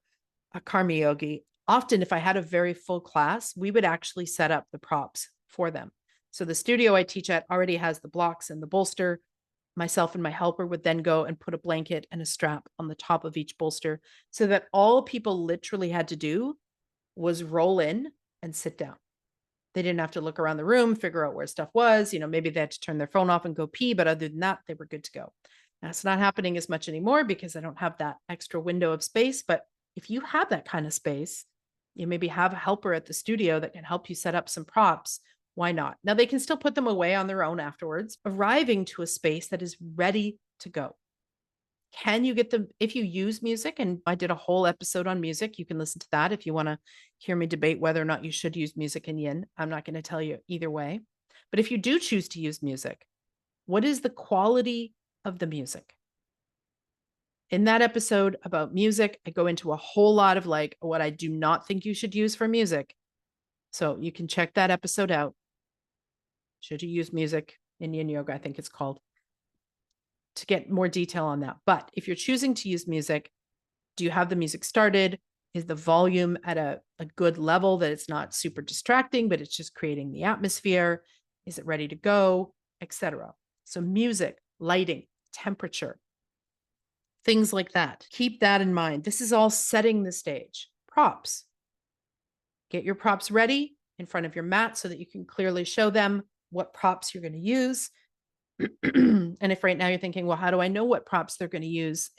a karma yogi, often if I had a very full class, we would actually set up the props for them. So the studio I teach at already has the blocks and the bolster. Myself and my helper would then go and put a blanket and a strap on the top of each bolster so that all people literally had to do was roll in and sit down. They didn't have to look around the room, figure out where stuff was. Maybe they had to turn their phone off and go pee, but other than that, they were good to go. That's not happening as much anymore because I don't have that extra window of space. But if you have that kind of space, you maybe have a helper at the studio that can help you set up some props. Why not? Now they can still put them away on their own afterwards, arriving to a space that is ready to go. Can you get them if you use music? And I did a whole episode on music. You can listen to that if you want to hear me debate whether or not you should use music in yin. I'm not going to tell you either way. But if you do choose to use music, what is the quality of the music? In that episode about music, I go into a whole lot of what I do not think you should use for music. So you can check that episode out. Should you use music in Yin Yoga? I think it's called, to get more detail on that. But if you're choosing to use music, do you have the music started? Is the volume at a good level that it's not super distracting, but it's just creating the atmosphere? Is it ready to go, etc.? So music, lighting, temperature, things like that. Keep that in mind. This is all setting the stage. Props. Get your props ready in front of your mat so that you can clearly show them what props you're going to use. And if right now you're thinking, well, how do I know what props they're going to use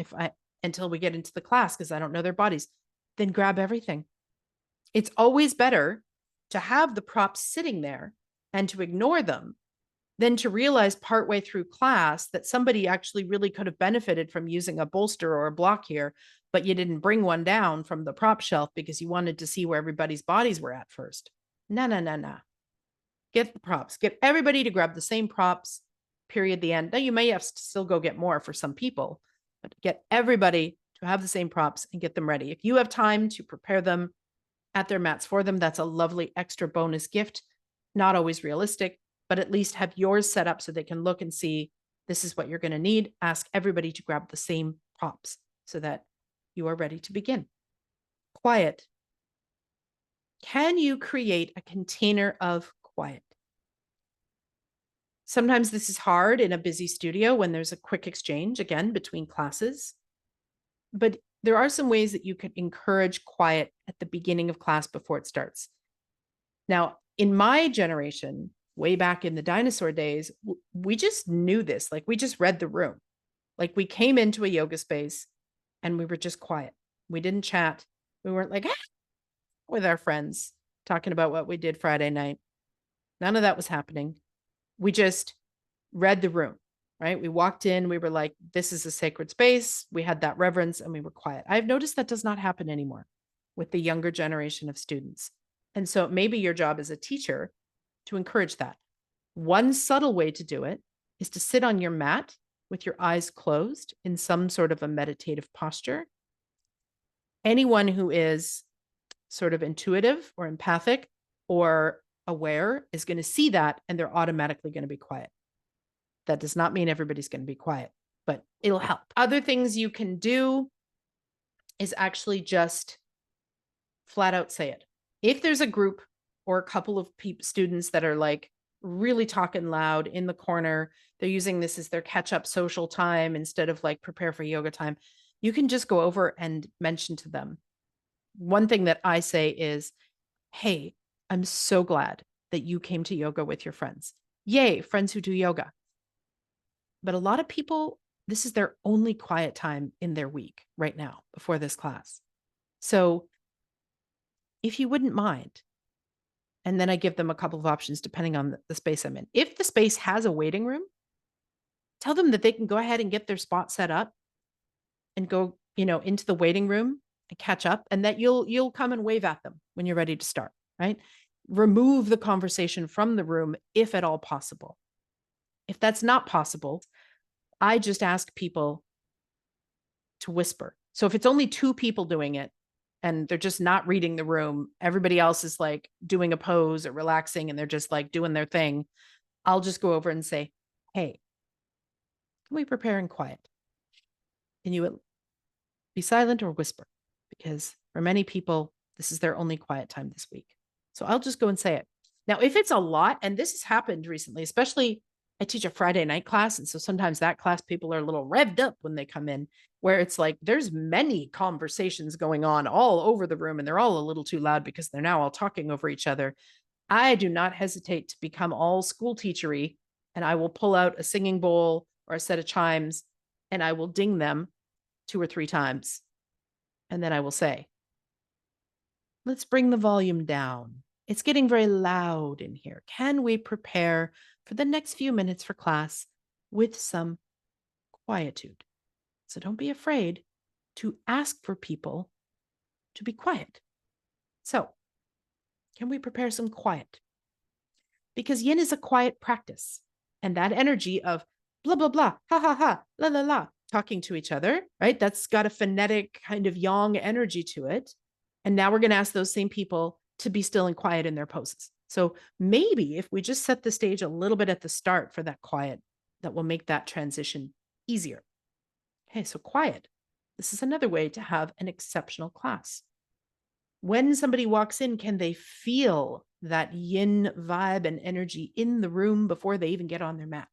until we get into the class because I don't know their bodies? Then grab everything. It's always better to have the props sitting there and to ignore them than to realize partway through class that somebody actually really could have benefited from using a bolster or a block here, but you didn't bring one down from the prop shelf because you wanted to see where everybody's bodies were at first. No. Get the props. Get everybody to grab the same props, period, the end. Now, you may have to still go get more for some people, but get everybody to have the same props and get them ready. If you have time to prepare them at their mats for them, that's a lovely extra bonus gift. Not always realistic, but at least have yours set up so they can look and see this is what you're going to need. Ask everybody to grab the same props so that you are ready to begin. Quiet. Can you create a container of quiet? Sometimes this is hard in a busy studio when there's a quick exchange, again, between classes. But there are some ways that you could encourage quiet at the beginning of class before it starts. Now, in my generation, way back in the dinosaur days, we just knew this. We just read the room. We came into a yoga space and we were just quiet. We didn't chat. We weren't with our friends talking about what we did Friday night. None of that was happening. We just read the room, right? We walked in, we were like, this is a sacred space. We had that reverence and we were quiet. I've noticed that does not happen anymore with the younger generation of students. And so maybe your job as a teacher to encourage that. One subtle way to do it is to sit on your mat with your eyes closed in some sort of a meditative posture. Anyone who is sort of intuitive or empathic or aware is going to see that, and they're automatically going to be quiet. That does not mean everybody's going to be quiet, but it'll help. Other things you can do is actually just flat out say it. If there's a group or a couple of students that are like really talking loud in the corner, they're using this as their catch-up social time instead of like prepare for yoga time, you can just go over and mention to them. One thing that I say is, hey, I'm so glad that you came to yoga with your friends. Yay, friends who do yoga. But a lot of people, this is their only quiet time in their week right now before this class. So if you wouldn't mind, and then I give them a couple of options depending on the space I'm in. If the space has a waiting room, tell them that they can go ahead and get their spot set up and go, into the waiting room and catch up, and that you'll come and wave at them when you're ready to start, right? Remove the conversation from the room if at all possible. If that's not possible, I just ask people to whisper. So if it's only 2 people doing it and they're just not reading the room, everybody else is like doing a pose or relaxing and they're just like doing their thing, I'll just go over and say, hey, can we prepare in quiet? Can you be silent or whisper? Because for many people, this is their only quiet time this week. So I'll just go and say it. Now, if it's a lot, and this has happened recently, especially I teach a Friday night class. And so sometimes that class people are a little revved up when they come in, where it's like there's many conversations going on all over the room and they're all a little too loud because they're now all talking over each other. I do not hesitate to become all school teachery, and I will pull out a singing bowl or a set of chimes and I will ding them 2 or 3 times. And then I will say, let's bring the volume down. It's getting very loud in here. Can we prepare for the next few minutes for class with some quietude? So don't be afraid to ask for people to be quiet. So, can we prepare some quiet? Because yin is a quiet practice. And that energy of blah, blah, blah, ha, ha, ha, la, la, la, talking to each other, right? That's got a phonetic kind of yang energy to it. And now we're going to ask those same people to be still and quiet in their poses. So maybe if we just set the stage a little bit at the start for that quiet, that will make that transition easier. Okay, so quiet. This is another way to have an exceptional class. When somebody walks in, can they feel that yin vibe and energy in the room before they even get on their mat?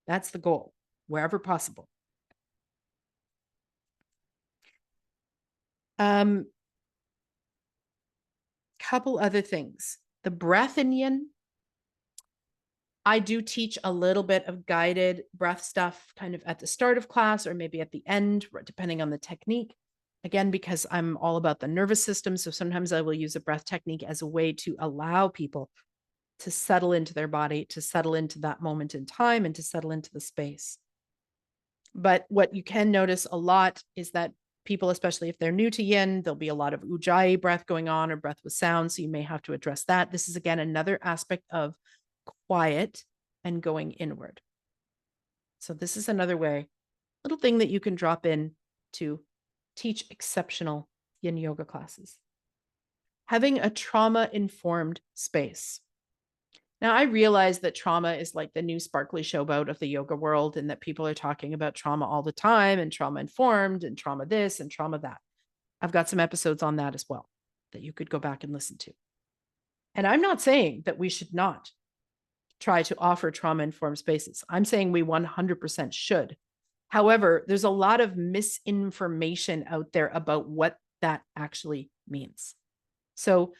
That's the goal, wherever possible. Couple other things. The breath in yin. I do teach a little bit of guided breath stuff kind of at the start of class or maybe at the end, depending on the technique. Again, because I'm all about the nervous system. So sometimes I will use a breath technique as a way to allow people to settle into their body, to settle into that moment in time, and to settle into the space. But what you can notice a lot is that people, especially if they're new to yin, there'll be a lot of ujjayi breath going on or breath with sound. So you may have to address that. This is, again, another aspect of quiet and going inward. So this is another way, little thing that you can drop in to teach exceptional yin yoga classes. Having a trauma-informed space. Now, I realize that trauma is like the new sparkly showboat of the yoga world, and that people are talking about trauma all the time, and trauma-informed, and trauma this, and trauma that. I've got some episodes on that as well that you could go back and listen to. And I'm not saying that we should not try to offer trauma-informed spaces. I'm saying we 100% should. However, there's a lot of misinformation out there about what that actually means. So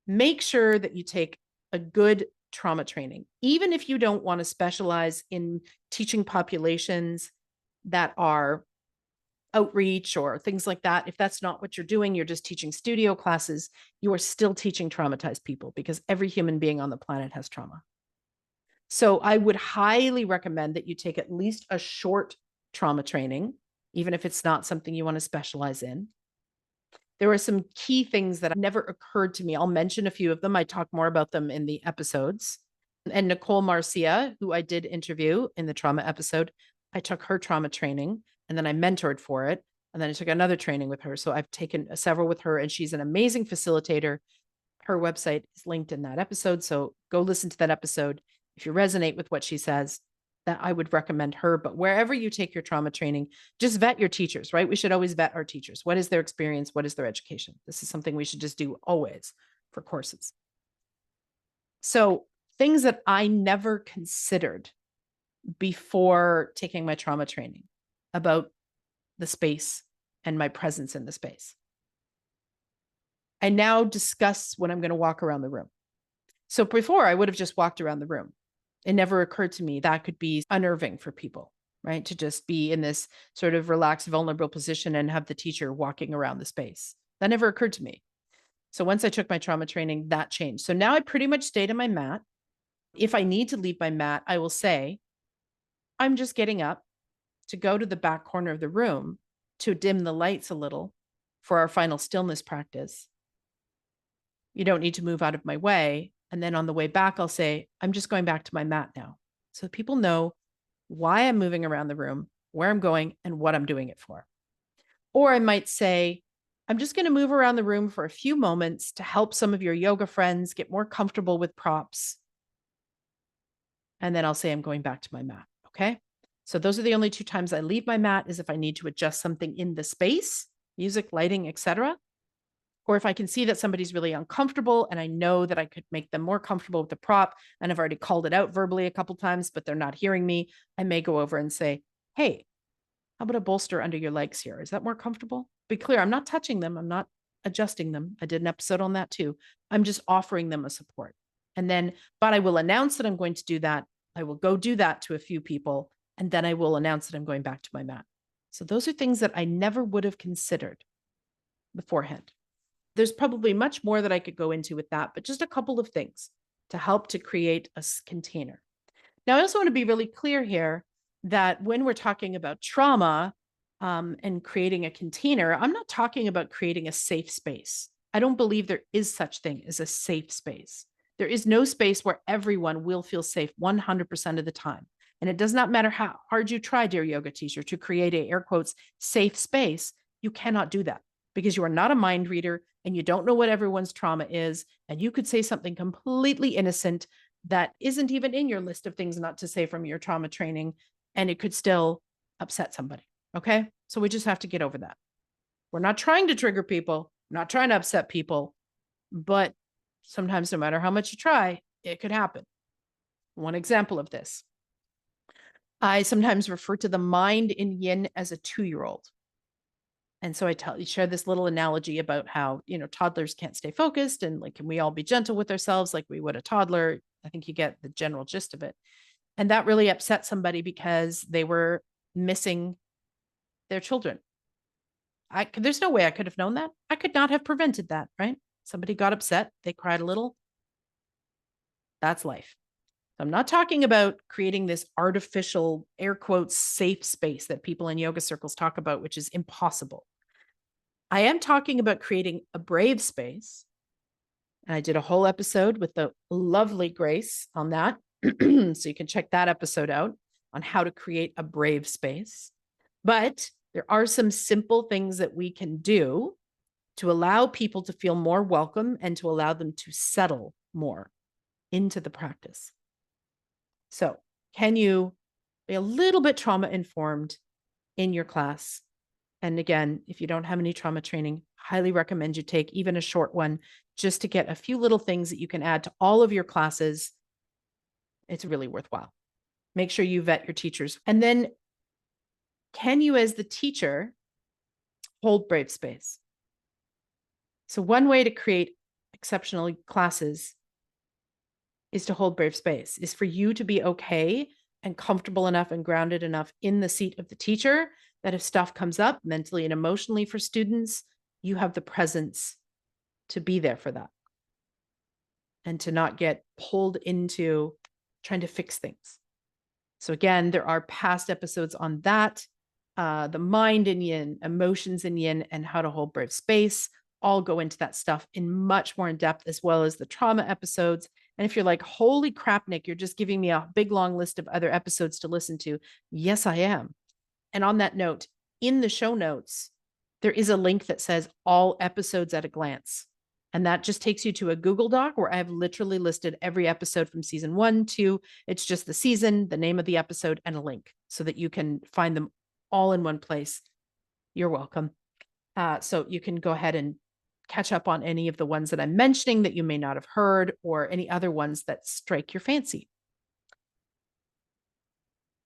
make sure that you take a good trauma training, even if you don't want to specialize in teaching populations that are outreach or things like that. If that's not what you're doing, you're just teaching studio classes, you are still teaching traumatized people, because every human being on the planet has trauma. So I would highly recommend that you take at least a short trauma training, even if it's not something you want to specialize in. there were some key things that never occurred to me. I'll mention a few of them. I talk more about them in the episodes. And Nicole Marcia, who I did interview in the trauma episode, I took her trauma training and then I mentored for it. And then I took another training with her. So I've taken several with her, and she's an amazing facilitator. Her website is linked in that episode. So go listen to that episode. If you resonate with what she says, that I would recommend her. But wherever you take your trauma training, just vet your teachers, right? We should always vet our teachers. What is their experience? What is their education? This is something we should just do always for courses. So things that I never considered before taking my trauma training about the space and my presence in the space. I now discuss when I'm going to walk around the room. So before I would have just walked around the room. It never occurred to me that could be unnerving for people, right? To just be in this sort of relaxed, vulnerable position and have the teacher walking around the space. That never occurred to me. So once I took my trauma training, that changed. So now I pretty much stayed on my mat. If I need to leave my mat, I will say, I'm just getting up to go to the back corner of the room to dim the lights a little for our final stillness practice. You don't need to move out of my way. And then on the way back, I'll say, I'm just going back to my mat now. So people know why I'm moving around the room, where I'm going, and what I'm doing it for. Or I might say, I'm just going to move around the room for a few moments to help some of your yoga friends get more comfortable with props. And then I'll say, I'm going back to my mat. Okay. So those are the only two times I leave my mat, is if I need to adjust something in the space, music, lighting, etc. Or if I can see that somebody's really uncomfortable and I know that I could make them more comfortable with the prop, and I've already called it out verbally a couple of times, but they're not hearing me, I may go over and say, hey, how about a bolster under your legs here? Is that more comfortable? Be clear, I'm not touching them. I'm not adjusting them. I did an episode on that too. I'm just offering them a support. And then, but I will announce that I'm going to do that. I will go do that to a few people, and then I will announce that I'm going back to my mat. So those are things that I never would have considered beforehand. There's probably much more that I could go into with that, but just a couple of things to help to create a container. Now, I also want to be really clear here that when we're talking about trauma and creating a container, I'm not talking about creating a safe space. I don't believe there is such thing as a safe space. There is no space where everyone will feel safe 100% of the time. And it does not matter how hard you try, dear yoga teacher, to create a, air quotes, safe space. You cannot do that, because you are not a mind reader and you don't know what everyone's trauma is. And you could say something completely innocent that isn't even in your list of things not to say from your trauma training, and it could still upset somebody. Okay. So we just have to get over that. We're not trying to trigger people, not trying to upset people, but sometimes no matter how much you try, it could happen. One example of this, I sometimes refer to the mind in Yin as a 2-year-old. And so I share this little analogy about how, toddlers can't stay focused, and like, can we all be gentle with ourselves like we would a toddler? I think you get the general gist of it. And that really upset somebody because they were missing their children. There's no way I could have known that. I could not have prevented that, right? Somebody got upset. They cried a little. That's life. I'm not talking about creating this artificial, air quotes, safe space that people in yoga circles talk about, which is impossible. I am talking about creating a brave space. And I did a whole episode with the lovely Grace on that. So you can check that episode out on how to create a brave space. But there are some simple things that we can do to allow people to feel more welcome and to allow them to settle more into the practice. So can you be a little bit trauma informed in your class? And again, if you don't have any trauma training, highly recommend you take even a short one just to get a few little things that you can add to all of your classes. It's really worthwhile. Make sure you vet your teachers. And then can you, as the teacher, hold brave space? So one way to create exceptional classes is to hold brave space, is for you to be okay and comfortable enough and grounded enough in the seat of the teacher that if stuff comes up mentally and emotionally for students, you have the presence to be there for that and to not get pulled into trying to fix things. So again, there are past episodes on that, the mind in Yin, emotions in Yin, and how to hold brave space. all go into that stuff in much more in depth, as well as the trauma episodes. And if you're like, holy crap, Nick, you're just giving me a big long list of other episodes to listen to. Yes, I am. And on that note, in the show notes, there is a link that says all episodes at a glance. And that just takes you to a Google Doc where I have literally listed every episode from season 1, 2. It's just the season, the name of the episode, and a link so that you can find them all in one place. You're welcome. So you can go ahead and catch up on any of the ones that I'm mentioning that you may not have heard, or any other ones that strike your fancy.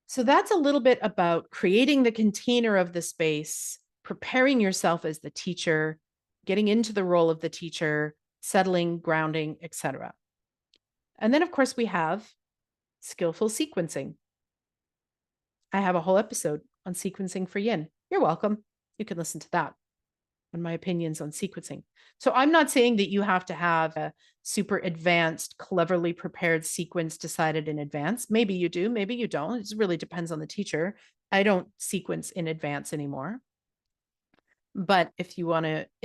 So that's a little bit about creating the container of the space, preparing yourself as the teacher, getting into the role of the teacher, settling, grounding, etc. And then, of course, we have skillful sequencing. I have a whole episode on sequencing for Yin. You're welcome. You can listen to that on my opinions on sequencing. So I'm not saying that you have to have a super advanced, cleverly prepared sequence decided in advance. Maybe you do, maybe you don't. It just really depends on the teacher. I don't sequence in advance anymore. But if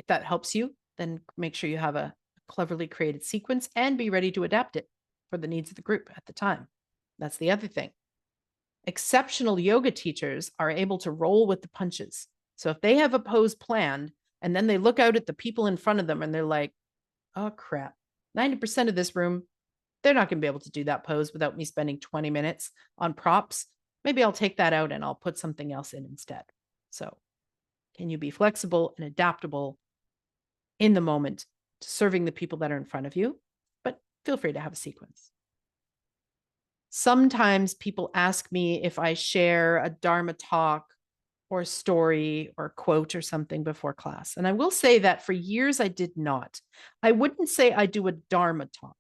that helps you, then make sure you have a cleverly created sequence and be ready to adapt it for the needs of the group at the time. That's the other thing. Exceptional yoga teachers are able to roll with the punches. So if they have a pose planned, and then they look out at the people in front of them and they're like, oh crap, 90% of this room, they're not going to be able to do that pose without me spending 20 minutes on props. Maybe I'll take that out and I'll put something else in instead. So can you be flexible and adaptable in the moment to serving the people that are in front of you? But feel free to have a sequence. Sometimes people ask me if I share a Dharma talk or a story or a quote or something before class. And I will say that for years I did not. I wouldn't say I do a Dharma talk.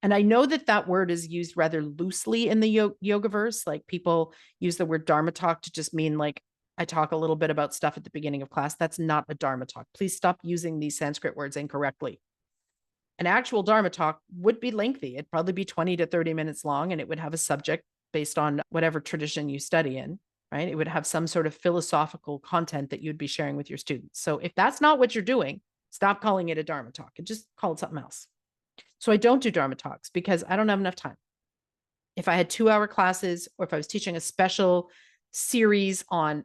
And I know that that word is used rather loosely in the yogaverse. Like people use the word Dharma talk to just mean like I talk a little bit about stuff at the beginning of class. That's not a Dharma talk. Please stop using these Sanskrit words incorrectly. An actual Dharma talk would be lengthy. It'd probably be 20 to 30 minutes long, and it would have a subject based on whatever tradition you study in. Right? It would have some sort of philosophical content that you'd be sharing with your students. So if that's not what you're doing, stop calling it a Dharma talk and just call it something else. So I don't do Dharma talks because I don't have enough time. If I had 2-hour classes, or if I was teaching a special series on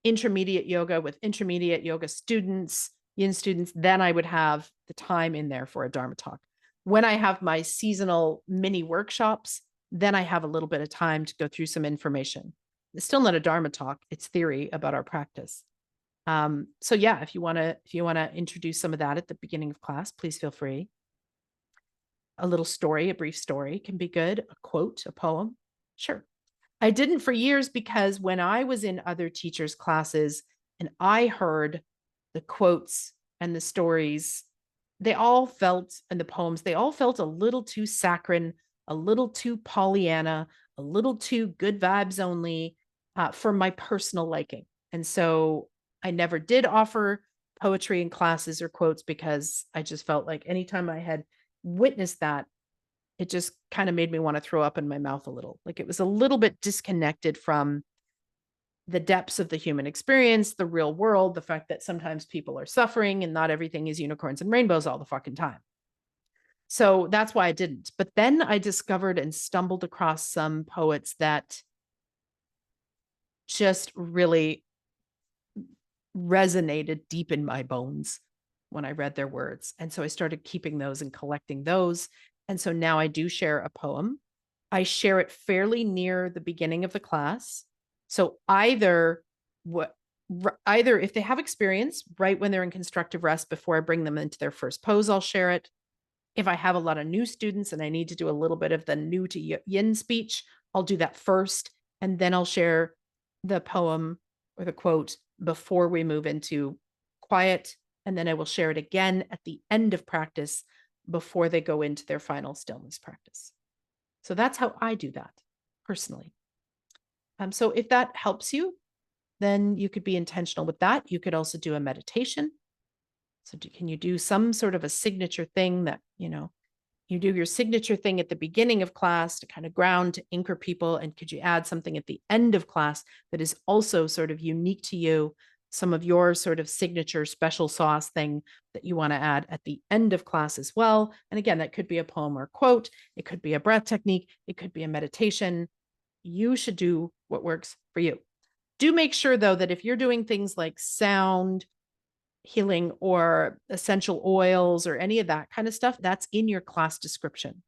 intermediate yoga with intermediate yoga students, Yin students, then I would have the time in there for a Dharma talk. When I have my seasonal mini workshops, then I have a little bit of time to go through some information. It's still not a Dharma talk. It's theory about our practice. So yeah, if you want to introduce some of that at the beginning of class, please feel free. A little story, a brief story can be good. A quote, a poem. Sure. I didn't for years because when I was in other teachers' classes and I heard the quotes and the stories, they all felt, and the poems, they all felt a little too saccharine, a little too Pollyanna, a little too good vibes only for my personal liking. And so I never did offer poetry in classes or quotes because I just felt like anytime I had witnessed that, it just kind of made me want to throw up in my mouth a little. Like it was a little bit disconnected from the depths of the human experience, the real world, the fact that sometimes people are suffering and not everything is unicorns and rainbows all the fucking time. So that's why I didn't. But then I discovered and stumbled across some poets that just really resonated deep in my bones when I read their words. And so I started keeping those and collecting those. And so now I do share a poem. I share it fairly near the beginning of the class. So either if they have experience right when they're in constructive rest before I bring them into their first pose, I'll share it. If I have a lot of new students and I need to do a little bit of the new to Yin speech, I'll do that first. And then I'll share the poem or the quote before we move into quiet. And then I will share it again at the end of practice before they go into their final stillness practice. So that's how I do that personally. So if that helps you, then you could be intentional with that. You could also do a meditation. So can you do some sort of a signature thing that, you do your signature thing at the beginning of class to kind of ground, to anchor people? And could you add something at the end of class that is also sort of unique to you some of your sort of signature special sauce thing that you want to add at the end of class as well. And again, that could be a poem or a quote. It could be a breath technique. It could be a meditation. You should do what works for you. Do make sure, though, that if you're doing things like sound healing or essential oils or any of that kind of stuff, that's in your class description,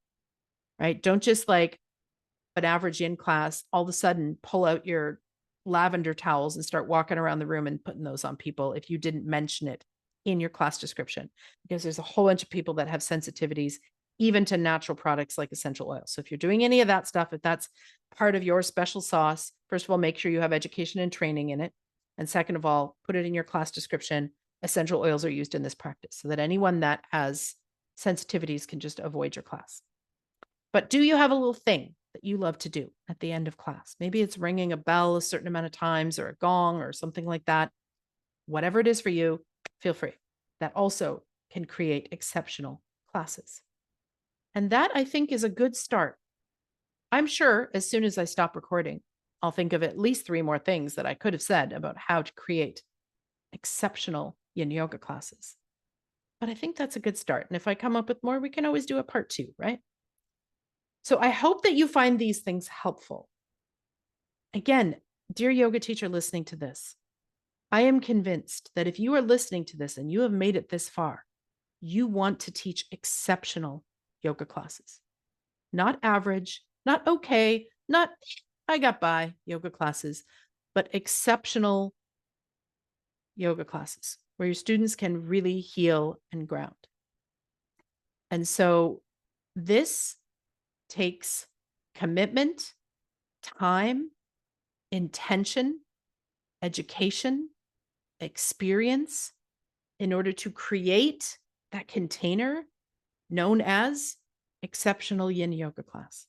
right? Don't just like an average yin class, all of a sudden pull out your lavender towels and start walking around the room and putting those on people if you didn't mention it in your class description, because there's a whole bunch of people that have sensitivities even to natural products like essential oils. So if you're doing any of that stuff, if that's part of your special sauce, first of all, make sure you have education and training in it. And second of all, put it in your class description. Essential oils are used in this practice so that anyone that has sensitivities can just avoid your class. But do you have a little thing that you love to do at the end of class? Maybe it's ringing a bell a certain amount of times or a gong or something like that. Whatever it is for you, feel free. That also can create exceptional classes. And that, I think, is a good start. I'm sure as soon as I stop recording, I'll think of at least 3 more things that I could have said about how to create exceptional yin yoga classes. But I think that's a good start. And if I come up with more, we can always do a part 2, right? So I hope that you find these things helpful. Again, dear yoga teacher listening to this, I am convinced that if you are listening to this and you have made it this far, you want to teach exceptional yoga classes. Not average, not okay, not I got by yoga classes, but exceptional yoga classes where your students can really heal and ground. And so this takes commitment, time, intention, education, experience in order to create that container known as exceptional yin yoga class.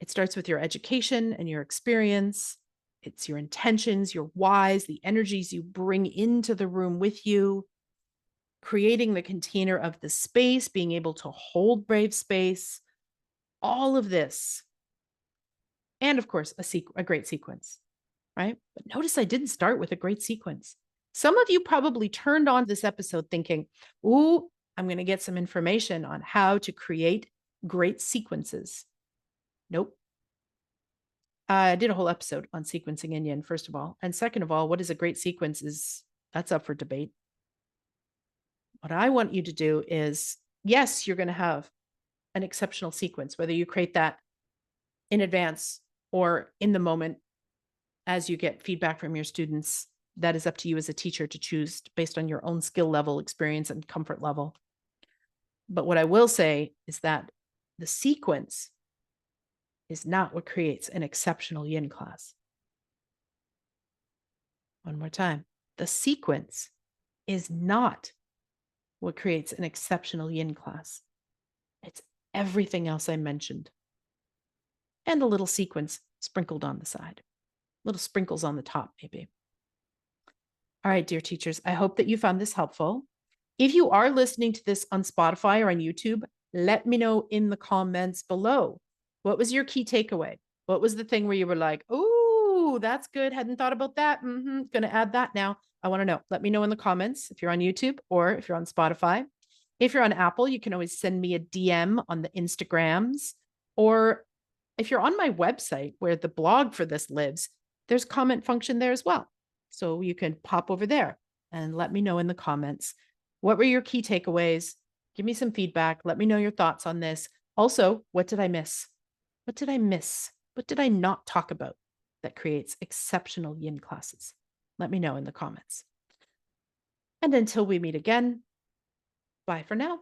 It starts with your education and your experience. It's your intentions, your whys, the energies you bring into the room with you, creating the container of the space, being able to hold brave space, all of this. And of course, a great sequence, right? But notice I didn't start with a great sequence. Some of you probably turned on this episode thinking, ooh, I'm going to get some information on how to create great sequences. Nope. I did a whole episode on sequencing in yin, first of all. And second of all, what is a great sequence that's up for debate. What I want you to do is, yes, you're going to have an exceptional sequence, whether you create that in advance or in the moment as you get feedback from your students. That is up to you as a teacher to choose based on your own skill level, experience, and comfort level. But what I will say is that the sequence is not what creates an exceptional yin class. One more time. The sequence is not what creates an exceptional yin class. It's everything else I mentioned. And a little sequence sprinkled on the side. Little sprinkles on the top, maybe. All right, dear teachers, I hope that you found this helpful. If you are listening to this on Spotify or on YouTube, let me know in the comments below. What was your key takeaway? What was the thing where you were like, oh, that's good. Hadn't thought about that. Going to add that now. I want to know. Let me know in the comments if you're on YouTube or if you're on Spotify. If you're on Apple, you can always send me a DM on the Instagrams. Or if you're on my website where the blog for this lives, there's comment function there as well. So you can pop over there and let me know in the comments. What were your key takeaways? Give me some feedback. Let me know your thoughts on this. Also, what did I miss? What did I miss? What did I not talk about that creates exceptional yin classes? Let me know in the comments. And until we meet again, bye for now.